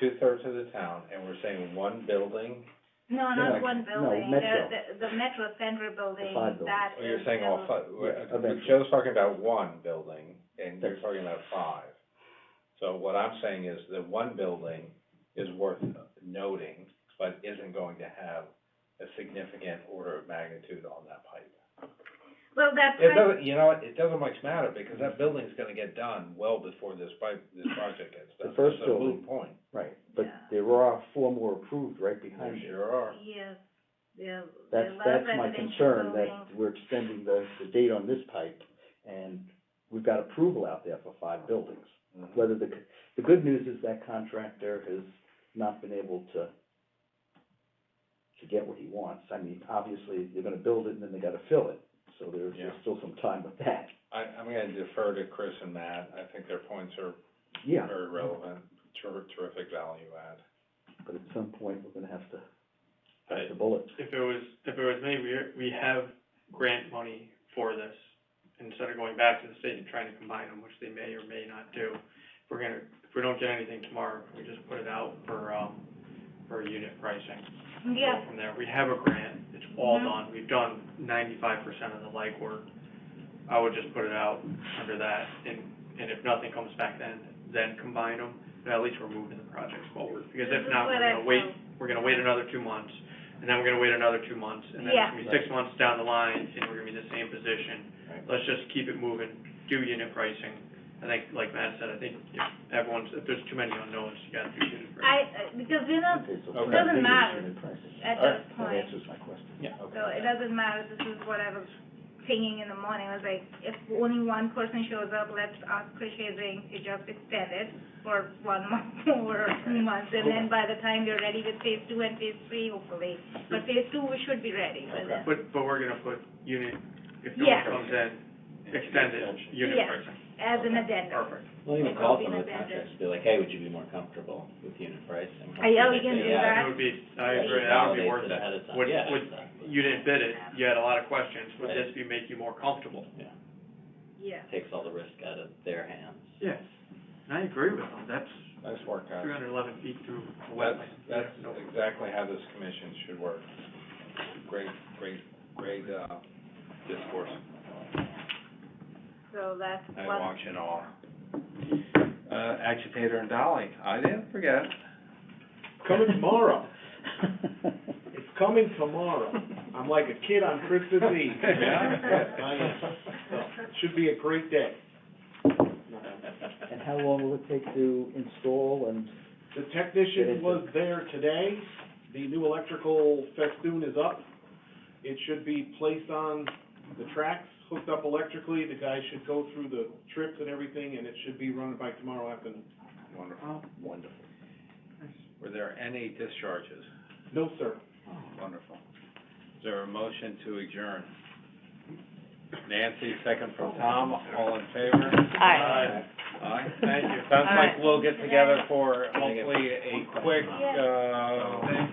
2/3 of the town, and we're saying one building. No, Yeah, not like- one no, building. Metro. The Metro Center building, 5 buildings. that Oh, you're is saying all still- five, eventually. Joe's talking about one building, and you're That's- talking about 5. So what I'm saying is that one building is worth noting, but isn't going to have a significant order of magnitude on that pipe. Well, that It pipe, doesn't, you know, it doesn't much matter, because that building's gonna get done well before this project gets done. The first It's a moot building. point. right, but Yeah. there are 4 more approved right There behind it. sure are. yes, there are That's, a lot of that's my residential concern, buildings. that we're extending the date on this pipe, and we've got approval out there for 5 buildings. Mhm. Whether the good news is that contractor has not been able to get what he wants. I mean, obviously, they're gonna build it and then they gotta fill it, so there's Yeah. still some time with that. I'm gonna defer to Chris and Matt, I think their points are Yeah, very relevant, terrific value add. but at some point, we're gonna have to Right. bite the bullet. If it was me, we have grant money for this. Instead of going back to the state and trying to combine them, which they may or may not do, if we don't get anything tomorrow, we just put it out for unit pricing. Yeah. Go from there. We have a grant, it's all Mhm. done, we've done 95% of the legwork. I would just put it out under that, and if nothing comes back then combine them, but at least we're moving the projects forward. Because This if is not, what we're I gonna wait, felt. we're gonna wait another 2 months, and then we're gonna wait another 2 months, and then it's gonna be 6 months down the line, and we're gonna be in the same position. Right. Let's just keep it moving, do unit pricing. I think, like Matt said, I think if there's too many unknowns, you gotta do unit pricing. Because, you know, Okay, so it Okay. doesn't matter unit pricing. at All right. this That point. answers my question. Yeah. So it doesn't matter, this is what I was thinking in the morning, I was like, if only one person shows up, let's ask Chris Hazing to just extend it for 1 month or 2 months, and then by the time you're ready with phase 2 and phase 3, hopefully. But phase 2, we should be ready by then. But we're gonna put unit, if no Yeah. one comes in, extended unit Yeah. pricing. As an addendum. Perfect. Well, even It call will be some of an the addendum. contractors, be like, hey, would you be more comfortable with unit pricing? Yeah, we They can say, do yeah. that. It would be, I Yeah, agree, you that would be validate worth it ahead of time. Would, Yeah, would, exactly. you didn't bid it, you had a lot of questions, would Right. this make you more comfortable? Yeah, Yeah. takes all the risk out of their hands. Yeah, and I agree with them, that's Nice work, guys. 311 feet through a That's, wetland. that's No- exactly how this commission should work. Great discourse. So that's I what. watch it all. Agitator and Dolly, I didn't forget. Coming tomorrow. It's coming tomorrow. I'm like a kid on Christmas Eve. Yeah? I am. So, it should be a great day. And how long will it take to install and? The technician was there today. The new electrical festoon is up. It should be placed on the tracks, hooked up electrically. The guy should go through the trips and everything, and it should be run by tomorrow afternoon. Wonderful, wonderful. Were there any discharges? No, sir. Wonderful. Is there a motion to adjourn? Nancy, second from Tom, all in favor? Aye. Aye. Thank you. Sounds All like right. we'll get together for hopefully a quick, Yeah.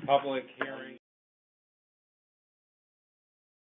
public hearing.